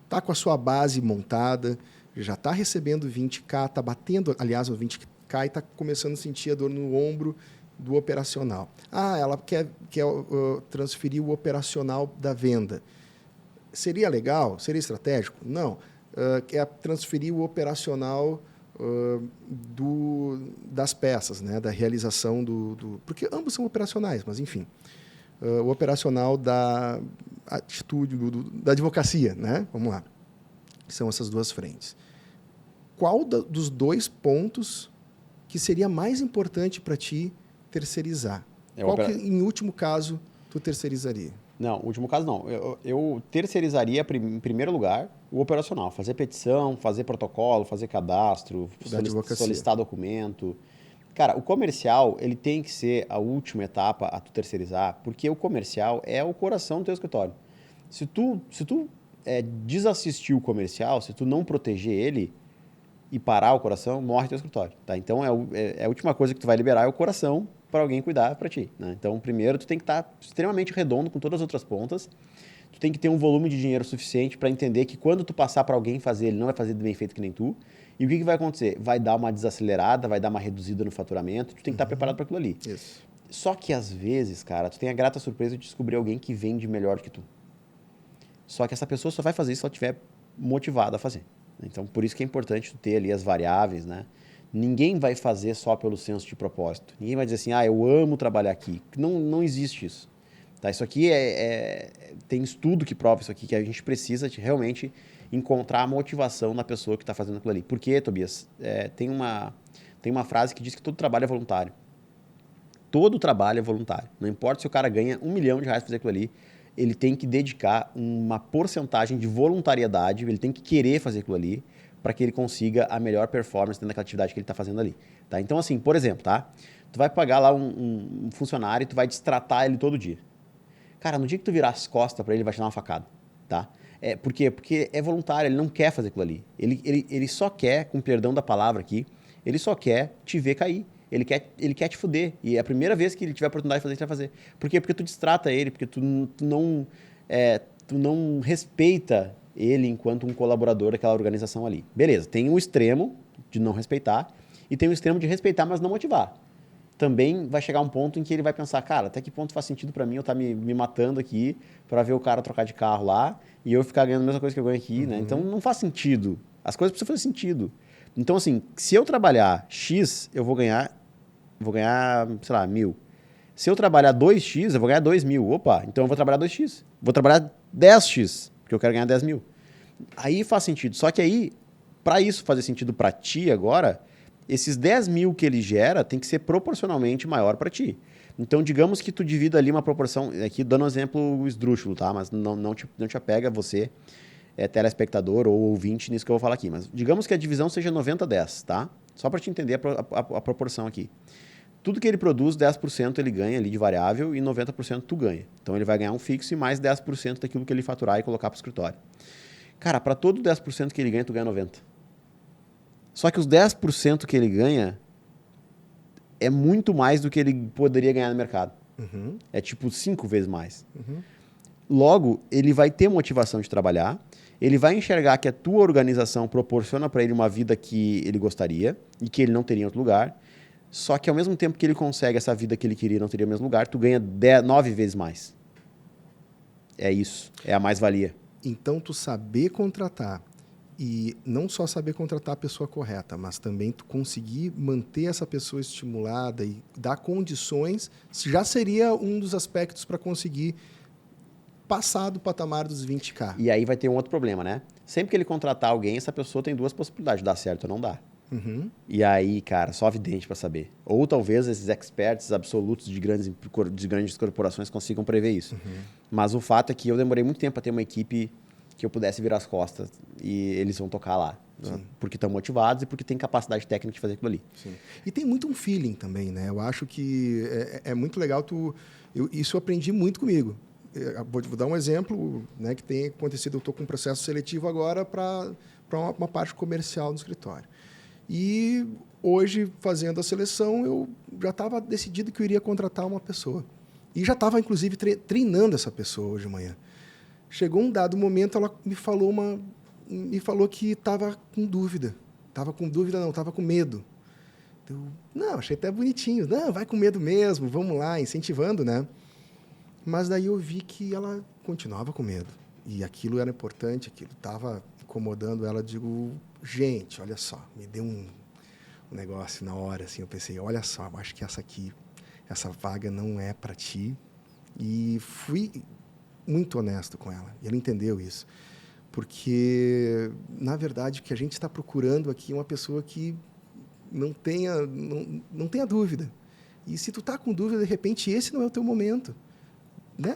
está com a sua base montada, já está recebendo 20K, está batendo, aliás, o 20K e está começando a sentir a dor no ombro do operacional. Ela quer transferir o operacional da venda. Seria legal? Seria estratégico? Não. Quer transferir o operacional das peças, né? Da realização porque ambos são operacionais, mas enfim. O operacional da atitude, da advocacia, né? Vamos lá. São essas duas frentes. Qual dos 2 pontos que seria mais importante para ti terceirizar? Qual que, em último caso, tu terceirizaria? Não, último caso não. Eu terceirizaria, em primeiro lugar, o operacional. Fazer petição, fazer protocolo, fazer cadastro, solicitar documento. Cara, o comercial, ele tem que ser a última etapa a tu terceirizar, porque o comercial é o coração do teu escritório. Se tu desassistir o comercial, se tu não proteger ele e parar o coração, morre teu escritório. Tá? Então, a última coisa que tu vai liberar é o coração para alguém cuidar para ti. Né? Então, primeiro, tu tem que estar extremamente redondo com todas as outras pontas. Tu tem que ter um volume de dinheiro suficiente para entender que quando tu passar para alguém fazer, ele não vai fazer bem feito que nem tu. E o que vai acontecer? Vai dar uma desacelerada, vai dar uma reduzida no faturamento. Tu tem que estar preparado para aquilo ali. Isso. Só que, às vezes, cara, tu tem a grata surpresa de descobrir alguém que vende melhor que tu. Só que essa pessoa só vai fazer isso se ela estiver motivada a fazer. Então, por isso que é importante tu ter ali as variáveis, né? Ninguém vai fazer só pelo senso de propósito. Ninguém vai dizer assim, eu amo trabalhar aqui. Não existe isso. Tá? Isso aqui tem estudo que prova isso aqui, que a gente precisa realmente encontrar a motivação na pessoa que está fazendo aquilo ali. Por quê, Tobias? Tem uma frase que diz que todo trabalho é voluntário. Todo trabalho é voluntário. Não importa se o cara ganha R$1 milhão para fazer aquilo ali, ele tem que dedicar uma porcentagem de voluntariedade, ele tem que querer fazer aquilo ali, para que ele consiga a melhor performance dentro daquela atividade que ele está fazendo ali. Tá? Então, assim, por exemplo, tá? Tu vai pagar lá um funcionário e tu vai destratar ele todo dia. Cara, no dia que tu virar as costas para ele, vai te dar uma facada. Tá? Por quê? Porque é voluntário, ele não quer fazer aquilo ali. Ele só quer, com perdão da palavra aqui, ele só quer te ver cair. Ele quer te fuder. E é a primeira vez que ele tiver a oportunidade de fazer, ele vai fazer. Por quê? Porque tu destrata ele, porque tu não respeita ele enquanto um colaborador daquela organização ali. Beleza, tem o extremo de não respeitar e tem o extremo de respeitar, mas não motivar. Também vai chegar um ponto em que ele vai pensar, cara, até que ponto faz sentido para mim eu estar me matando aqui para ver o cara trocar de carro lá e eu ficar ganhando a mesma coisa que eu ganho aqui, né? Então não faz sentido. As coisas precisam fazer sentido. Então, assim, se eu trabalhar X, eu vou ganhar, sei lá, 1.000. Se eu trabalhar 2X, eu vou ganhar 2.000. Opa, então eu vou trabalhar 2X. Vou trabalhar 10X, porque eu quero ganhar 10.000. Aí faz sentido. Só que aí, para isso fazer sentido para ti agora, Esses 10 mil que ele gera tem que ser proporcionalmente maior para ti. Então, digamos que tu divida ali uma proporção, aqui dando um exemplo esdrúxulo, tá? Mas não te apega você, telespectador ou ouvinte, nisso que eu vou falar aqui. Mas digamos que a divisão seja 90-10, tá? Só para te entender a proporção aqui. Tudo que ele produz, 10% ele ganha ali de variável e 90% tu ganha. Então, ele vai ganhar um fixo e mais 10% daquilo que ele faturar e colocar para o escritório. Cara, para todo 10% que ele ganha, tu ganha 90%. Só que os 10% que ele ganha é muito mais do que ele poderia ganhar no mercado. Uhum. É tipo 5 vezes mais. Uhum. Logo, ele vai ter motivação de trabalhar, ele vai enxergar que a tua organização proporciona para ele uma vida que ele gostaria e que ele não teria em outro lugar. Só que ao mesmo tempo que ele consegue essa vida que ele queria e não teria no mesmo lugar, tu ganha 9 vezes mais. É isso. É a mais-valia. Então, tu saber contratar e não só saber contratar a pessoa correta, mas também tu conseguir manter essa pessoa estimulada e dar condições, já seria um dos aspectos para conseguir passar do patamar dos 20K. E aí vai ter um outro problema, né? Sempre que ele contratar alguém, essa pessoa tem duas possibilidades, dar certo ou não dar. Uhum. E aí, cara, só vidente para saber. Ou talvez esses experts absolutos de grandes corporações consigam prever isso. Uhum. Mas o fato é que eu demorei muito tempo para ter uma equipe que eu pudesse virar as costas e eles vão tocar lá. Né? Porque estão motivados e porque tem capacidade técnica de fazer aquilo ali. Sim. E tem muito um feeling também, né? Eu acho que é muito legal isso eu aprendi muito comigo. Vou dar um exemplo, né, que tem acontecido. Eu estou com um processo seletivo agora para uma parte comercial no escritório. E hoje, fazendo a seleção, eu já estava decidido que eu iria contratar uma pessoa. E já estava, inclusive, treinando essa pessoa hoje de manhã. Chegou um dado momento, ela me falou que estava com dúvida. Estava com medo. Não, achei até bonitinho. Não, vai com medo mesmo, vamos lá, incentivando, né? Mas daí eu vi que ela continuava com medo. E aquilo era importante, aquilo estava incomodando ela. Digo, gente, olha só, me deu um negócio na hora, assim, eu pensei, olha só, eu acho que essa vaga não é para ti. E fui muito honesto com ela, e ela entendeu isso. Porque, na verdade, o que a gente está procurando aqui é uma pessoa que não tenha dúvida. E se tu está com dúvida, de repente, esse não é o teu momento. Né?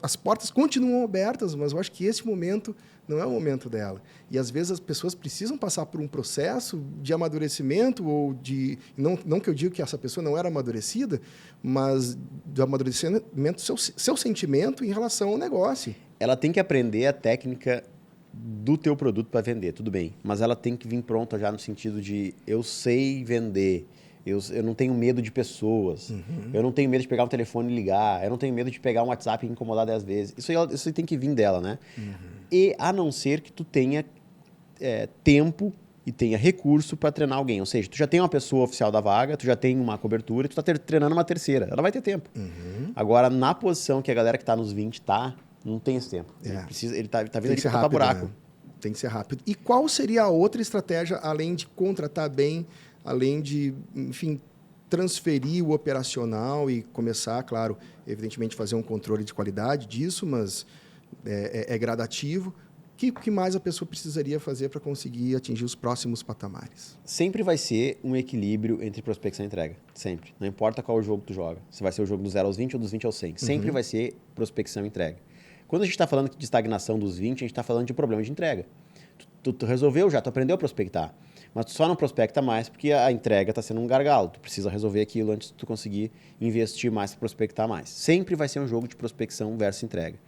As portas continuam abertas, mas eu acho que esse momento não é o momento dela. E, às vezes, as pessoas precisam passar por um processo de amadurecimento ou de... Não que eu diga que essa pessoa não era amadurecida, mas de amadurecimento do seu sentimento em relação ao negócio. Ela tem que aprender a técnica do teu produto para vender, tudo bem. Mas ela tem que vir pronta já no sentido de eu sei vender, eu não tenho medo de pessoas, eu não tenho medo de pegar um telefone e ligar, eu não tenho medo de pegar um WhatsApp e incomodar 10 vezes. Isso aí tem que vir dela, né? E a não ser que tu tenha tempo e tenha recurso para treinar alguém. Ou seja, tu já tem uma pessoa oficial da vaga, tu já tem uma cobertura e tu está treinando uma terceira. Ela vai ter tempo. Agora, na posição que a galera que está nos 20 não tem esse tempo. Ele tá vindo ali para tapar buraco. Né? Tem que ser rápido. E qual seria a outra estratégia, além de contratar bem, além de, enfim, transferir o operacional e começar, claro, evidentemente, fazer um controle de qualidade disso, mas é gradativo. O que mais a pessoa precisaria fazer para conseguir atingir os próximos patamares? Sempre vai ser um equilíbrio entre prospecção e entrega. Sempre. Não importa qual jogo tu joga. Se vai ser o jogo do 0 aos 20 ou dos 20 aos 100. Sempre vai ser prospecção e entrega. Quando a gente está falando de estagnação dos 20, a gente está falando de problema de entrega. Tu resolveu já, tu aprendeu a prospectar. Mas tu só não prospecta mais porque a entrega está sendo um gargalo. Tu precisa resolver aquilo antes de tu conseguir investir mais para prospectar mais. Sempre vai ser um jogo de prospecção versus entrega.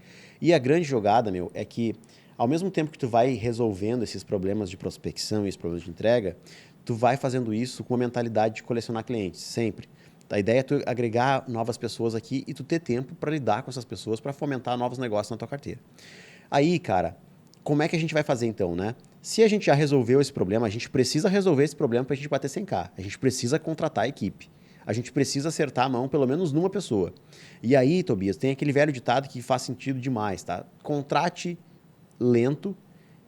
E a grande jogada, é que ao mesmo tempo que tu vai resolvendo esses problemas de prospecção e esses problemas de entrega, tu vai fazendo isso com a mentalidade de colecionar clientes, sempre. A ideia é tu agregar novas pessoas aqui e tu ter tempo para lidar com essas pessoas para fomentar novos negócios na tua carteira. Aí, cara, como é que a gente vai fazer então, né? Se a gente já resolveu esse problema, a gente precisa resolver esse problema para a gente bater 100K. A gente precisa contratar a equipe. A gente precisa acertar a mão pelo menos numa pessoa. E aí, Tobias, tem aquele velho ditado que faz sentido demais, tá? Contrate lento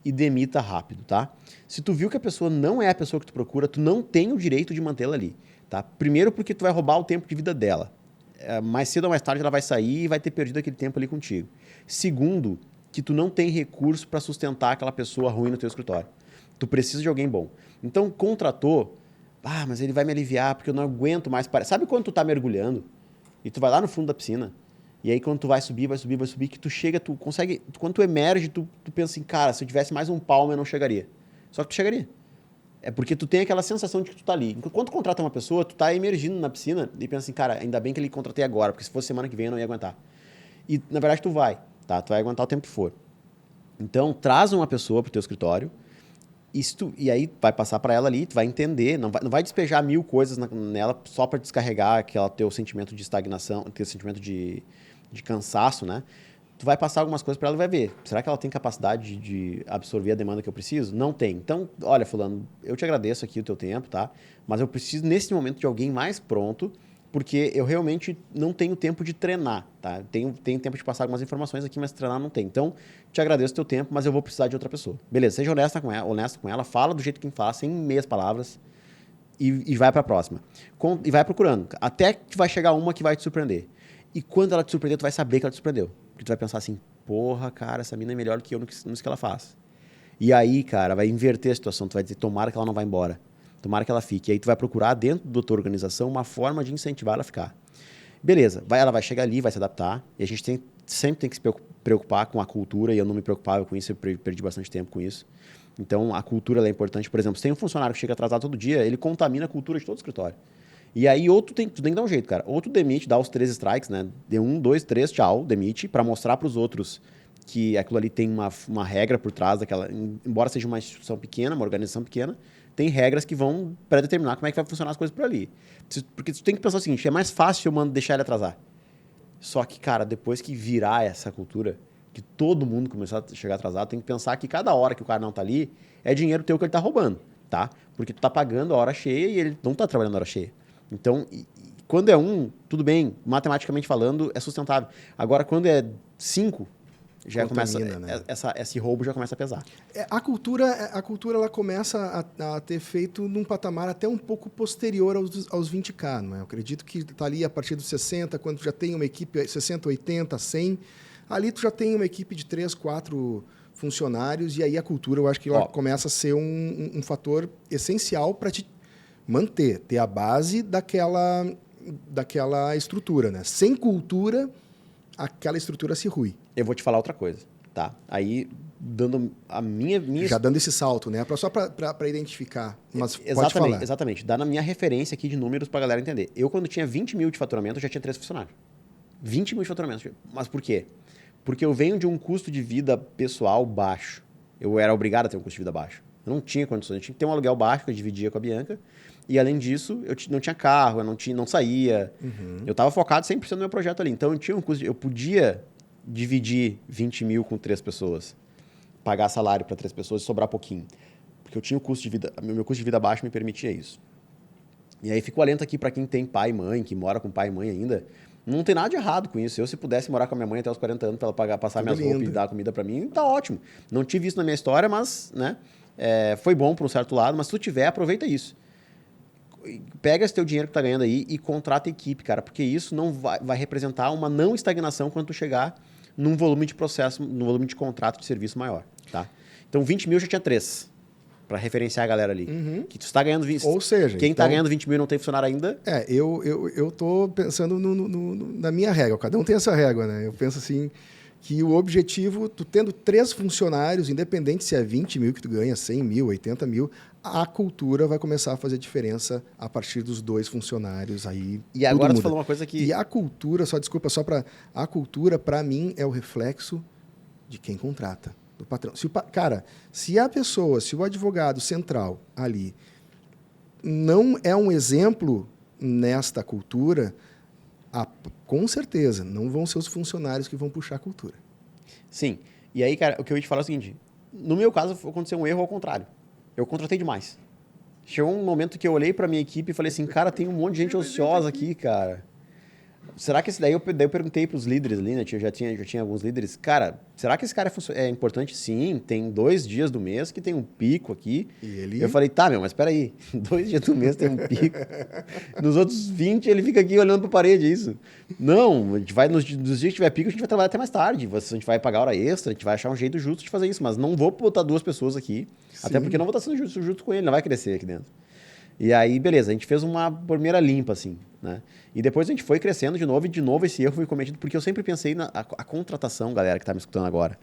e demita rápido, tá? Se tu viu que a pessoa não é a pessoa que tu procura, tu não tem o direito de mantê-la ali, tá? Primeiro porque tu vai roubar o tempo de vida dela. Mais cedo ou mais tarde ela vai sair e vai ter perdido aquele tempo ali contigo. Segundo, que tu não tem recurso para sustentar aquela pessoa ruim no teu escritório. Tu precisa de alguém bom. Então, contratou, Ah, mas ele vai me aliviar porque eu não aguento mais. Sabe quando tu tá mergulhando e tu vai lá no fundo da piscina e aí quando tu vai subir, que tu chega, tu consegue... Quando tu emerge, tu pensa assim, cara, se eu tivesse mais um palmo eu não chegaria. Só que tu chegaria. É porque tu tem aquela sensação de que tu tá ali. Quando tu contrata uma pessoa, tu tá emergindo na piscina e pensa assim, cara, ainda bem que ele contratei agora, porque se fosse semana que vem eu não ia aguentar. E, na verdade, tu vai, tá? Tu vai aguentar o tempo que for. Então, traz uma pessoa pro teu escritório e aí vai passar para ela ali, tu vai entender, não vai despejar 1000 coisas nela só para descarregar aquele teu sentimento de estagnação, teu sentimento de cansaço, né? Tu vai passar algumas coisas para ela e vai ver. Será que ela tem capacidade de absorver a demanda que eu preciso? Não tem. Então, olha, fulano, eu te agradeço aqui o teu tempo, tá? Mas eu preciso, nesse momento, de alguém mais pronto, porque eu realmente não tenho tempo de treinar, tá? Tenho tempo de passar algumas informações aqui, mas treinar não tem. Então, te agradeço o teu tempo, mas eu vou precisar de outra pessoa. Beleza, seja honesta com ela, fala do jeito que fala, sem meias palavras, e vai para a próxima. E vai procurando, até que vai chegar uma que vai te surpreender. E quando ela te surpreender, tu vai saber que ela te surpreendeu. Porque tu vai pensar assim, porra, cara, essa mina é melhor que eu no que ela faz. E aí, cara, vai inverter a situação. Tu vai dizer, tomara que ela não vá embora. Tomara que ela fique. E aí tu vai procurar dentro da tua organização uma forma de incentivar ela a ficar. Beleza, ela vai chegar ali, vai se adaptar. E a gente sempre tem que se preocupar com a cultura. E eu não me preocupava com isso, eu perdi bastante tempo com isso. Então, a cultura ela é importante. Por exemplo, se tem um funcionário que chega atrasado todo dia, ele contamina a cultura de todo o escritório. E aí, tu tem que dar um jeito, cara. Ou tu demite, dá os 3 strikes, né? Dê 1, 2, 3, tchau, demite, para mostrar para os outros que aquilo ali tem uma regra por trás daquela. Embora seja uma instituição pequena, uma organização pequena, tem regras que vão pré-determinar como é que vai funcionar as coisas por ali. Porque tu tem que pensar o seguinte: é mais fácil eu deixar ele atrasar. Só que, cara, depois que virar essa cultura, que todo mundo começar a chegar atrasado, tem que pensar que cada hora que o cara não tá ali, é dinheiro teu que ele tá roubando, tá? Porque tu tá pagando a hora cheia e ele não tá trabalhando a hora cheia. Então, quando é tudo bem, matematicamente falando, é sustentável. Agora, quando é 5, já começa, né? Esse roubo já começa a pesar. A cultura ela começa a ter feito num patamar até um pouco posterior aos 20K, não é? Eu acredito que está ali a partir dos 60, quando já tem uma equipe 60, 80, 100, ali tu já tem uma equipe de 3, 4 funcionários e aí a cultura, eu acho que ela começa a ser um fator essencial para te manter, ter a base daquela estrutura, né? Sem cultura, aquela estrutura se rui. Eu vou te falar outra coisa, tá? Aí, dando a minha... Já dando esse salto, né? Só para identificar. Mas exatamente, pode falar. Exatamente. Dando a minha referência aqui de números para a galera entender. Eu, quando tinha 20 mil de faturamento, eu já tinha 3 funcionários. 20 mil de faturamento. Mas por quê? Porque eu venho de um custo de vida pessoal baixo. Eu era obrigado a ter um custo de vida baixo. Eu não tinha condições. Eu tinha que ter um aluguel baixo que eu dividia com a Bianca. E, além disso, eu não tinha carro, eu não saía. Uhum. Eu estava focado 100% no meu projeto ali. Então, eu tinha um custo... Eu podia dividir 20 mil com 3 pessoas. Pagar salário para 3 pessoas e sobrar pouquinho. Porque eu tinha o custo de vida... Meu custo de vida baixo me permitia isso. E aí, fico alento aqui para quem tem pai e mãe, que mora com pai e mãe ainda. Não tem nada de errado com isso. Eu, se pudesse morar com a minha mãe até os 40 anos para ela passar minhas roupas e dar comida para mim, tá ótimo. Não tive isso na minha história, mas né, foi bom por um certo lado. Mas se tu tiver, aproveita isso. Pega esse teu dinheiro que tá ganhando aí e contrata equipe, cara, porque isso não vai representar uma não estagnação quando tu chegar num volume de processo, num volume de contrato de serviço maior, tá? Então, 20 mil já tinha 3, para referenciar a galera ali. Uhum. Que tu está ganhando 20... Ou seja... Quem tá ganhando 20 mil e não tem funcionário ainda... Eu tô pensando na minha régua, cada um tem essa régua, né? Eu penso assim, que o objetivo, tu tendo 3 funcionários, independente se é 20 mil que tu ganha, 100 mil, 80 mil, a cultura vai começar a fazer diferença a partir dos 2 funcionários. Aí e agora tu falou uma coisa que... E a cultura, a cultura, para mim, é o reflexo de quem contrata, do patrão. Se a pessoa, se o advogado central ali não é um exemplo nesta cultura, com certeza, não vão ser os funcionários que vão puxar a cultura. Sim. E aí, cara, o que eu ia te falar é o seguinte. No meu caso, aconteceu um erro ao contrário. Eu contratei demais. Chegou um momento que eu olhei pra minha equipe e falei assim, cara, tem um monte de gente ociosa aqui, cara. Será que esse daí... Eu perguntei pros líderes ali, né? Já tinha alguns líderes. Cara, será que esse cara é importante? Sim, tem 2 dias do mês que tem um pico aqui. Eu falei, tá, mas peraí. 2 dias do mês tem um pico. Nos outros 20, ele fica aqui olhando pra parede, é isso? Não, a gente vai, nos dias que tiver pico, a gente vai trabalhar até mais tarde. A gente vai pagar hora extra, a gente vai achar um jeito justo de fazer isso. Mas não vou botar 2 pessoas aqui. Sim. Até porque não vou estar sendo justo com ele, não vai crescer aqui dentro. E aí, beleza, a gente fez uma primeira limpa, assim, né? E depois a gente foi crescendo e de novo esse erro foi cometido, porque eu sempre pensei a contratação, galera que tá me escutando agora,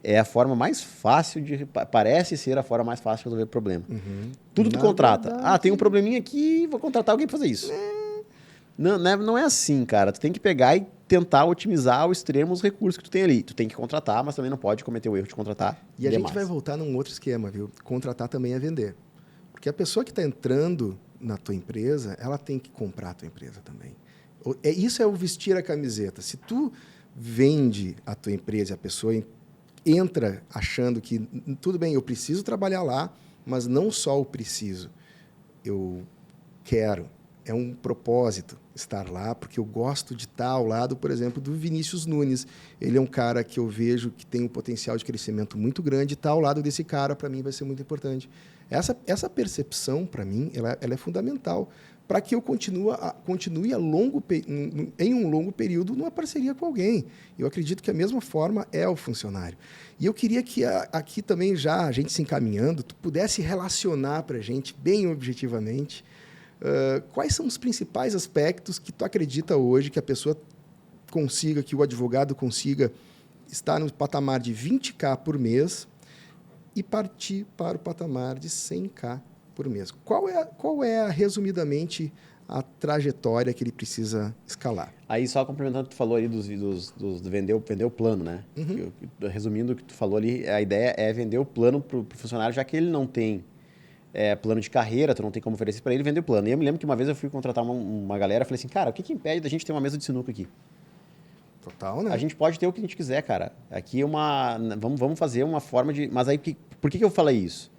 é a forma mais fácil parece ser a forma mais fácil de resolver o problema. Tudo tu contrata. Verdade... Tem um probleminha aqui, vou contratar alguém pra fazer isso. Não, não é assim, cara. Tu tem que pegar e tentar otimizar ao extremo os recursos que tu tem ali. Tu tem que contratar, mas também não pode cometer o erro de contratar. E a gente vai voltar num outro esquema, viu? Contratar também é vender. Porque a pessoa que está entrando na tua empresa, ela tem que comprar a tua empresa também. Isso é o vestir a camiseta. Se tu vende a tua empresa e a pessoa entra achando que, tudo bem, eu preciso trabalhar lá, mas não só o preciso, eu quero. É um propósito estar lá, porque eu gosto de estar ao lado, por exemplo, do Vinícius Nunes. Ele é um cara que eu vejo que tem um potencial de crescimento muito grande. Estar ao lado desse cara, para mim, vai ser muito importante. Essa percepção, para mim, ela é fundamental para que eu continue em um longo período numa parceria com alguém. Eu acredito que a mesma forma é o funcionário. E eu queria que aqui também, já a gente se encaminhando, tu pudesse relacionar para a gente, bem objetivamente, quais são os principais aspectos que tu acredita hoje que a pessoa consiga, que o advogado consiga estar no patamar de 20K por mês e partir para o patamar de 100K por mês? Qual é resumidamente, a trajetória que ele precisa escalar? Aí, só complementando o que tu falou ali dos vender o plano, né? Resumindo o que tu falou ali, a ideia é vender o plano para o funcionário, já que ele não tem plano de carreira, tu não tem como oferecer para ele, vender o plano. E eu me lembro que uma vez eu fui contratar uma galera, falei assim, cara, o que impede da gente ter uma mesa de sinuca aqui? Total, né? A gente pode ter o que a gente quiser, cara. Aqui vamos fazer uma forma de... Mas aí, por que eu falei isso?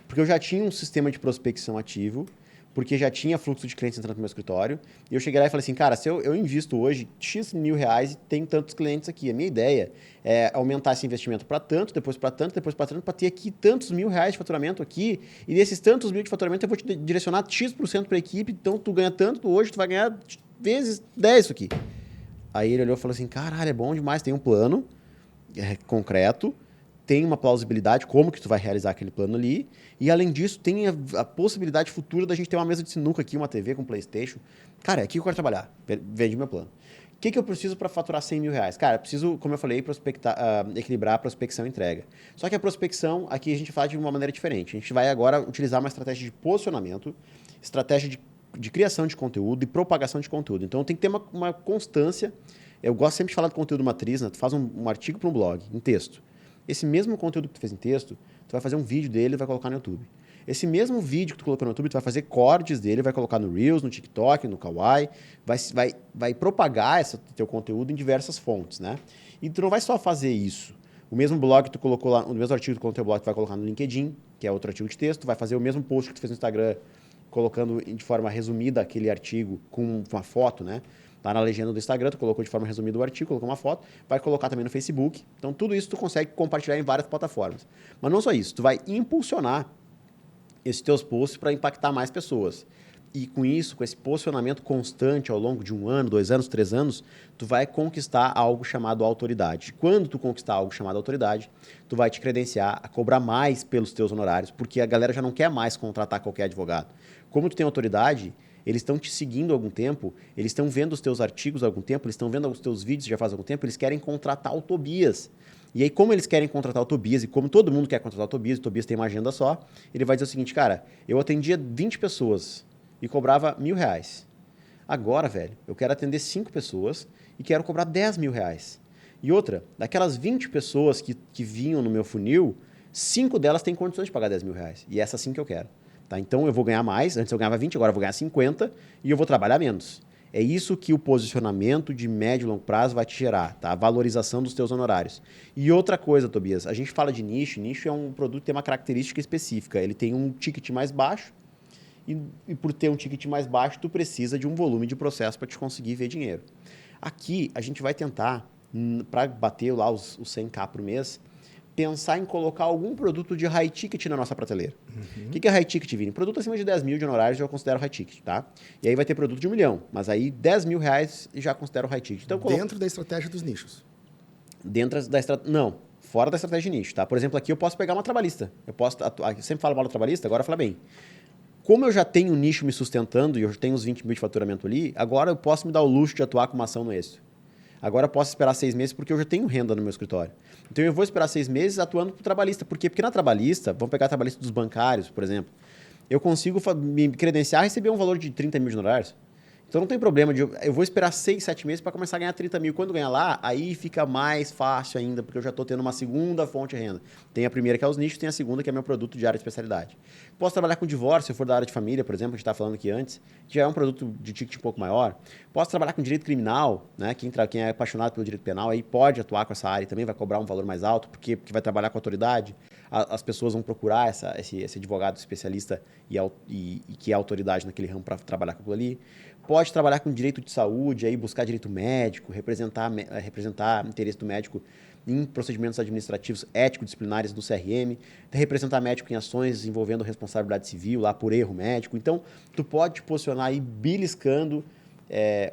Porque eu já tinha um sistema de prospecção ativo, porque já tinha fluxo de clientes entrando no meu escritório, e eu cheguei lá e falei assim, cara, se eu invisto hoje X mil reais e tenho tantos clientes aqui, a minha ideia é aumentar esse investimento para tanto, depois para tanto, depois para tanto, para ter aqui tantos mil reais de faturamento aqui, e desses tantos mil de faturamento eu vou te direcionar X% para a equipe, então tu ganha tanto, hoje tu vai ganhar vezes 10 isso aqui. Aí ele olhou e falou assim, caralho, é bom demais, tem um plano concreto, tem uma plausibilidade, como que tu vai realizar aquele plano ali, e além disso, tem a possibilidade futura da gente ter uma mesa de sinuca aqui, uma TV com PlayStation. Cara, é aqui que eu quero trabalhar, vende meu plano. O que eu preciso para faturar 100 mil reais? Cara, eu preciso, como eu falei, equilibrar a prospecção e entrega. Só que a prospecção, aqui a gente faz de uma maneira diferente. A gente vai agora utilizar uma estratégia de posicionamento, estratégia de criação de conteúdo e propagação de conteúdo. Então, tem que ter uma constância. Eu gosto sempre de falar do conteúdo matriz, né? Tu faz um artigo para um blog, em texto. Esse mesmo conteúdo que tu fez em texto, tu vai fazer um vídeo dele e vai colocar no YouTube. Esse mesmo vídeo que tu colocou no YouTube, tu vai fazer cortes dele, vai colocar no Reels, no TikTok, no Kawaii, vai propagar esse teu conteúdo em diversas fontes, né? E tu não vai só fazer isso. O mesmo blog que tu colocou lá, o mesmo artigo que tu colocou no teu blog, tu vai colocar no LinkedIn, que é outro artigo de texto, tu vai fazer o mesmo post que tu fez no Instagram, colocando de forma resumida aquele artigo com uma foto, né? Tá na legenda do Instagram, tu colocou de forma resumida o artigo, colocou uma foto, vai colocar também no Facebook. Então, tudo isso tu consegue compartilhar em várias plataformas. Mas não só isso, tu vai impulsionar esses teus posts para impactar mais pessoas. E com isso, com esse posicionamento constante ao longo de 1 ano, 2 anos, 3 anos, tu vai conquistar algo chamado autoridade. Quando tu conquistar algo chamado autoridade, tu vai te credenciar a cobrar mais pelos teus honorários, porque a galera já não quer mais contratar qualquer advogado. Como tu tem autoridade, eles estão te seguindo há algum tempo, eles estão vendo os teus artigos há algum tempo, eles estão vendo os teus vídeos já faz algum tempo, eles querem contratar o Tobias. E aí, como eles querem contratar o Tobias, e como todo mundo quer contratar o Tobias tem uma agenda só, ele vai dizer o seguinte, cara, eu atendia 20 pessoas e cobrava R$1.000. Agora, velho, eu quero atender 5 pessoas e quero cobrar R$10.000. E outra, daquelas 20 pessoas que vinham no meu funil, 5 delas têm condições de pagar R$10.000. E essas 5 que eu quero. Tá? Então, eu vou ganhar mais. Antes eu ganhava 20, agora eu vou ganhar 50 e eu vou trabalhar menos. É isso que o posicionamento de médio e longo prazo vai te gerar, tá? A valorização dos teus honorários. E outra coisa, Tobias, a gente fala de nicho. Nicho é um produto que tem uma característica específica. Ele tem um ticket mais baixo e por ter um ticket mais baixo, tu precisa de um volume de processo para te conseguir ver dinheiro. Aqui, a gente vai tentar, para bater lá os 100K por mês, pensar em colocar algum produto de high ticket na nossa prateleira. O que é high ticket, Vini? Produto acima de 10 mil de honorários eu considero high ticket, tá? E aí vai ter produto de 1 milhão, mas aí 10 mil reais já considero high ticket. Então, dentro da estratégia dos nichos? Dentro da estratégia... Não, fora da estratégia de nicho, tá? Por exemplo, aqui eu posso pegar uma trabalhista. Eu sempre falo mal do trabalhista, agora fala bem. Como eu já tenho um nicho me sustentando e eu já tenho uns 20 mil de faturamento ali, agora eu posso me dar o luxo de atuar com uma ação no êxito. Agora eu posso esperar 6 meses porque eu já tenho renda no meu escritório. Então eu vou esperar 6 meses atuando para o trabalhista. Por quê? Porque na trabalhista, vamos pegar a trabalhista dos bancários, por exemplo, eu consigo me credenciar e receber um valor de 30 mil de honorários. Então não tem problema de eu vou esperar 6, 7 meses para começar a ganhar 30 mil. Quando ganhar lá, aí fica mais fácil ainda, porque eu já estou tendo uma segunda fonte de renda. Tem a primeira que é os nichos, tem a segunda que é meu produto de área de especialidade. Posso trabalhar com divórcio, se for da área de família, por exemplo, que a gente estava falando aqui antes, que já é um produto de ticket um pouco maior. Posso trabalhar com direito criminal, né? Quem é apaixonado pelo direito penal aí pode atuar com essa área e também vai cobrar um valor mais alto, porque vai trabalhar com autoridade. As pessoas vão procurar esse advogado especialista e que é autoridade naquele ramo para trabalhar com aquilo ali. Pode trabalhar com direito de saúde, aí buscar direito médico, representar interesse do médico em procedimentos administrativos ético-disciplinares do CRM, representar médico em ações envolvendo responsabilidade civil, lá por erro médico. Então, tu pode te posicionar aí beliscando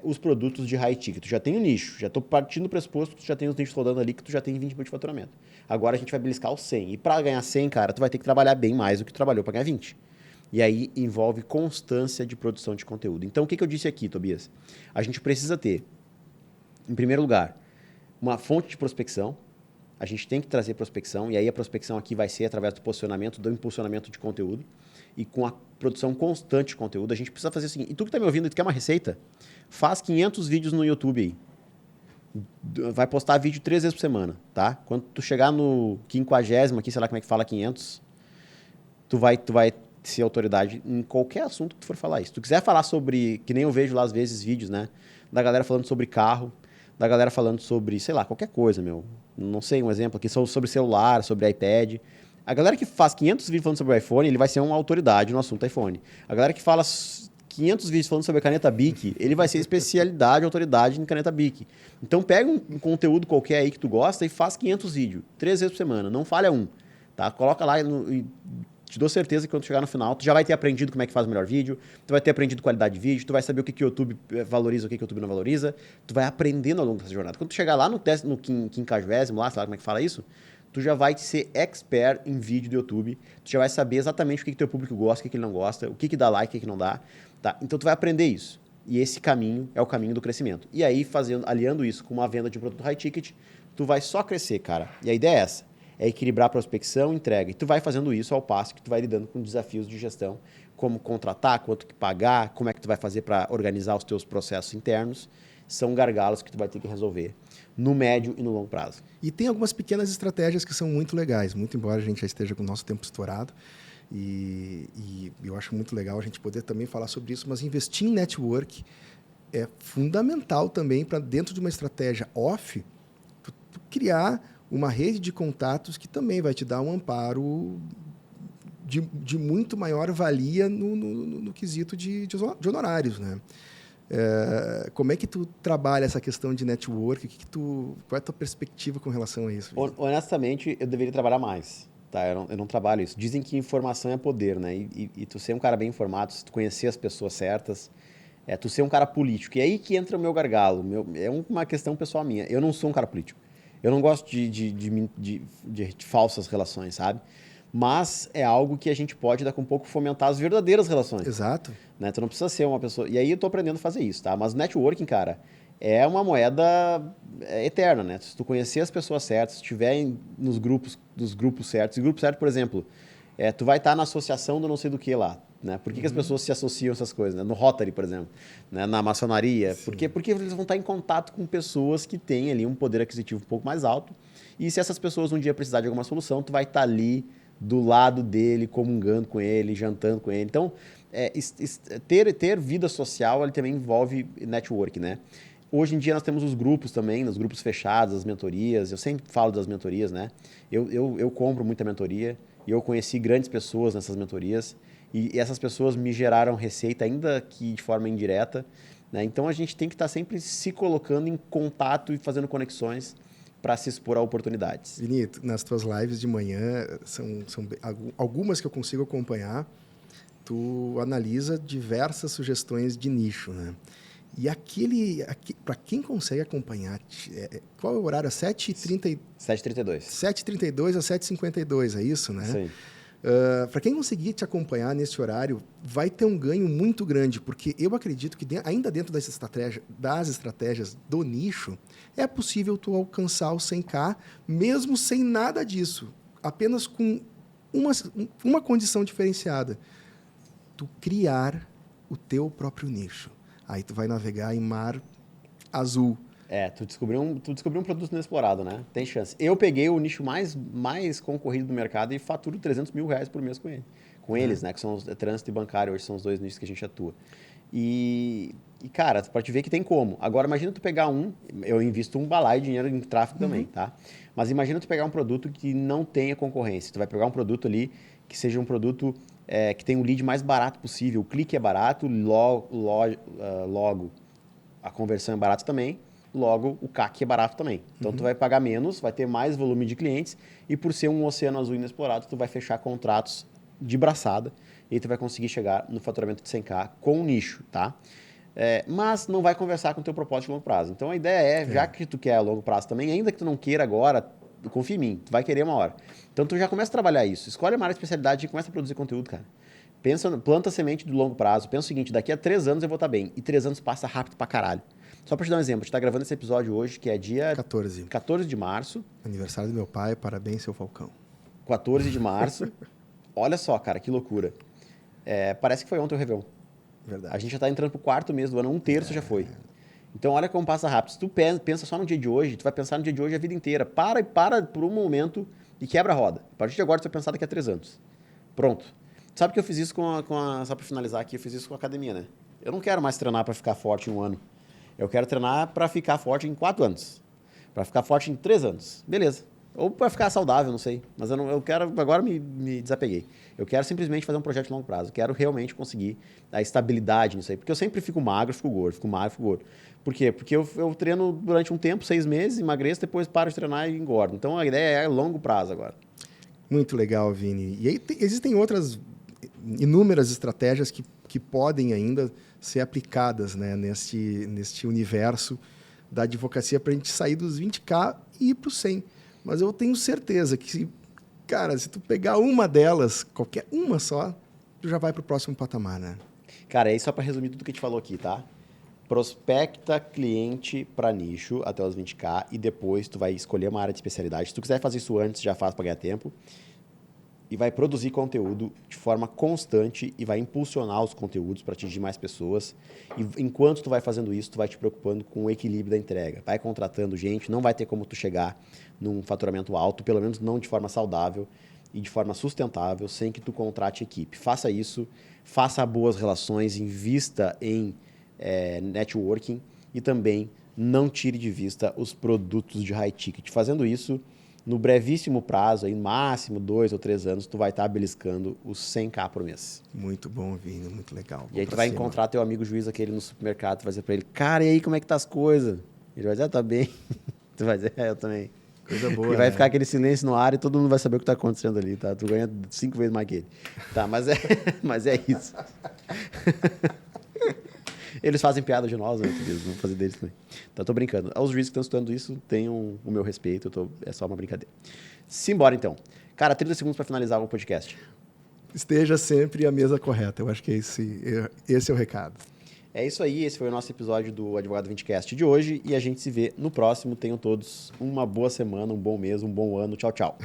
os produtos de high ticket. Tu já tem o nicho, já estou partindo do pressuposto que tu já tem os nichos rodando ali, que tu já tem 20 mil de faturamento. Agora a gente vai beliscar os 100. E para ganhar 100, cara, tu vai ter que trabalhar bem mais do que tu trabalhou para ganhar 20. E aí envolve constância de produção de conteúdo. Então, o que eu disse aqui, Tobias? A gente precisa ter, em primeiro lugar, uma fonte de prospecção. A gente tem que trazer prospecção, e aí a prospecção aqui vai ser através do posicionamento, do impulsionamento de conteúdo, e com a produção constante de conteúdo. A gente precisa fazer o seguinte, e tu que está me ouvindo e tu quer uma receita, faz 500 vídeos no YouTube aí. Vai postar vídeo 3 vezes por semana, tá? Quando tu chegar no 50º aqui, sei lá como é que fala 500, tu vai ser autoridade em qualquer assunto que tu for falar isso. Se tu quiser falar sobre, que nem eu vejo lá às vezes vídeos, né? Da galera falando sobre carro, da galera falando sobre, sei lá, qualquer coisa, meu. Não sei, um exemplo aqui, sobre celular, sobre iPad. A galera que faz 500 vídeos falando sobre o iPhone, ele vai ser uma autoridade no assunto iPhone. A galera que fala 500 vídeos falando sobre a caneta Bic, ele vai ser especialidade, autoridade em caneta Bic. Então pega um conteúdo qualquer aí que tu gosta e faz 500 vídeos, 3 vezes por semana, não falha um. Tá? Coloca lá e te dou certeza que quando chegar no final, tu já vai ter aprendido como é que faz o melhor vídeo, tu vai ter aprendido qualidade de vídeo, tu vai saber o que o YouTube valoriza, o que o YouTube não valoriza, tu vai aprendendo ao longo dessa jornada. Quando tu chegar lá no 50º, lá, sei lá como é que fala isso, tu já vai ser expert em vídeo do YouTube, tu já vai saber exatamente o que teu público gosta, o que ele não gosta, o que dá like, o que não dá. Tá? Então tu vai aprender isso. E esse caminho é o caminho do crescimento. E aí, aliando isso com uma venda de produto high ticket, tu vai só crescer, cara. E a ideia é essa. É equilibrar a prospecção e entrega. E tu vai fazendo isso ao passo que tu vai lidando com desafios de gestão, como contratar, quanto que pagar, como é que tu vai fazer para organizar os teus processos internos. São gargalos que tu vai ter que resolver no médio e no longo prazo. E tem algumas pequenas estratégias que são muito legais, muito embora a gente já esteja com o nosso tempo estourado. E eu acho muito legal a gente poder também falar sobre isso, mas investir em network é fundamental também para, dentro de uma estratégia off, tu criar uma rede de contatos que também vai te dar um amparo de muito maior valia no quesito de honorários, né? Como é que tu trabalha essa questão de network? Qual é a tua perspectiva com relação a isso? Honestamente, eu deveria trabalhar mais. Tá? Eu não trabalho isso. Dizem que informação é poder, né? E tu ser um cara bem informado, se tu conhecer as pessoas certas, tu ser um cara político. E aí que entra o meu gargalo. É uma questão pessoal minha. Eu não sou um cara político. Eu não gosto de falsas relações, sabe? Mas é algo que a gente pode, daqui a um pouco, fomentar as verdadeiras relações. Exato. Né? Tu não precisa ser uma pessoa... E aí eu tô aprendendo a fazer isso, tá? Mas networking, cara, é uma moeda eterna, né? Se tu conhecer as pessoas certas, se estiver dos grupos certos... E grupo certo, por exemplo, tu vai estar na associação do não sei do que lá. Né? Por que as pessoas se associam a essas coisas? Né? No Rotary, por exemplo, né? Na maçonaria. Por quê? Porque eles vão estar em contato com pessoas que têm ali um poder aquisitivo um pouco mais alto. E se essas pessoas um dia precisarem de alguma solução, tu vai estar ali do lado dele, comungando com ele, jantando com ele. Então, ter vida social ele também envolve network, né? Hoje em dia nós temos os grupos também, os grupos fechados, as mentorias. Eu sempre falo das mentorias, né? Eu compro muita mentoria e eu conheci grandes pessoas nessas mentorias. E essas pessoas me geraram receita, ainda que de forma indireta. Né? Então, a gente tem que estar sempre se colocando em contato e fazendo conexões para se expor a oportunidades. Vinito, nas tuas lives de manhã, são algumas que eu consigo acompanhar, tu analisa diversas sugestões de nicho, né? E para quem consegue acompanhar, qual é o horário? 7h32 a 7h52, é isso, né? Sim. Para quem conseguir te acompanhar nesse horário, vai ter um ganho muito grande, porque eu acredito que ainda dentro das estratégias do nicho, é possível tu alcançar o 100K, mesmo sem nada disso, apenas com uma condição diferenciada. Tu criar o teu próprio nicho. Aí tu vai navegar em mar azul. Tu descobriu um produto inexplorado, né? Tem chance. Eu peguei o nicho mais concorrido do mercado e faturo 300 mil reais por mês com ele. Com eles, né? Que são trânsito e bancário, hoje são os dois nichos que a gente atua. E cara, pra te ver que tem como. Agora, imagina tu pegar eu invisto um balaio de dinheiro em tráfego também, tá? Mas imagina tu pegar um produto que não tenha concorrência. Tu vai pegar um produto ali que seja um produto que tenha o lead mais barato possível. O clique é barato, logo a conversão é barata também. Logo, o CAC é barato também. Então, tu vai pagar menos, vai ter mais volume de clientes e por ser um oceano azul inexplorado, tu vai fechar contratos de braçada e tu vai conseguir chegar no faturamento de 100K com o nicho, tá? Mas não vai conversar com o teu propósito de longo prazo. Então, a ideia já que tu quer a longo prazo também, ainda que tu não queira agora, confia em mim, tu vai querer uma hora. Então, tu já começa a trabalhar isso. Escolhe uma área de especialidade e começa a produzir conteúdo, cara. Planta a semente do longo prazo. Pensa o seguinte, daqui a 3 anos eu vou estar bem. E 3 anos passa rápido pra caralho. Só pra te dar um exemplo, a gente tá gravando esse episódio hoje, que é dia 14 de março. Aniversário do meu pai, parabéns, seu Falcão. 14 de março. Olha só, cara, que loucura. Parece que foi ontem o Réveillon. Verdade. A gente já tá entrando pro 4º mês do ano, 1/3 já foi. Então, olha como passa rápido. Se tu pensa só no dia de hoje, tu vai pensar no dia de hoje a vida inteira. Para por um momento e quebra a roda. A partir de agora, tu vai pensar daqui a 3 anos. Pronto. Sabe que eu fiz isso só pra finalizar aqui, eu fiz isso com a academia, né? Eu não quero mais treinar pra ficar forte em 1 ano. Eu quero treinar para ficar forte em 4 anos. Para ficar forte em 3 anos. Beleza. Ou para ficar saudável, não sei. Mas eu quero... Agora me desapeguei. Eu quero simplesmente fazer um projeto de longo prazo. Eu quero realmente conseguir a estabilidade nisso aí. Porque eu sempre fico magro, fico gordo. Fico magro, fico gordo. Por quê? Porque eu treino durante um tempo, 6 meses, emagreço, depois paro de treinar e engordo. Então, a ideia é longo prazo agora. Muito legal, Vini. E aí existem outras inúmeras estratégias que podem ainda ser aplicadas, né, neste universo da advocacia para a gente sair dos 20K e ir para o 100. Mas eu tenho certeza que, se tu pegar uma delas, qualquer uma só, tu já vai para o próximo patamar, né? Cara, é isso só para resumir tudo que a gente falou aqui, tá? Prospecta cliente para nicho até os 20K e depois tu vai escolher uma área de especialidade. Se tu quiser fazer isso antes, já faz para ganhar tempo. E vai produzir conteúdo de forma constante e vai impulsionar os conteúdos para atingir mais pessoas. E enquanto tu vai fazendo isso, tu vai te preocupando com o equilíbrio da entrega. Vai contratando gente, não vai ter como tu chegar num faturamento alto, pelo menos não de forma saudável e de forma sustentável, sem que tu contrate equipe. Faça isso, faça boas relações, invista em networking e também não tire de vista os produtos de high ticket. Fazendo isso, no brevíssimo prazo, aí, máximo 2 ou 3 anos, tu vai estar beliscando os 100K por mês. Muito bom, Vini, muito legal. E aí tu vai encontrar teu amigo juiz aquele no supermercado, tu vai dizer pra ele, cara, e aí como é que tá as coisas? Ele vai dizer, tá bem. Tu vai dizer, eu também. Coisa boa, e vai ficar aquele silêncio no ar e todo mundo vai saber o que tá acontecendo ali, tá? Tu ganha 5 vezes mais que ele. Tá, mas é isso. Eles fazem piada de nós, né? Eles vão fazer deles também. Então, tô brincando. Aos juízes que estão estudando isso, tenham o meu respeito. É só uma brincadeira. Simbora, então. Cara, 30 segundos para finalizar o podcast. Esteja sempre à mesa correta. Eu acho que esse é o recado. É isso aí. Esse foi o nosso episódio do Advogado 20cast de hoje. E a gente se vê no próximo. Tenham todos uma boa semana, um bom mês, um bom ano. Tchau, tchau.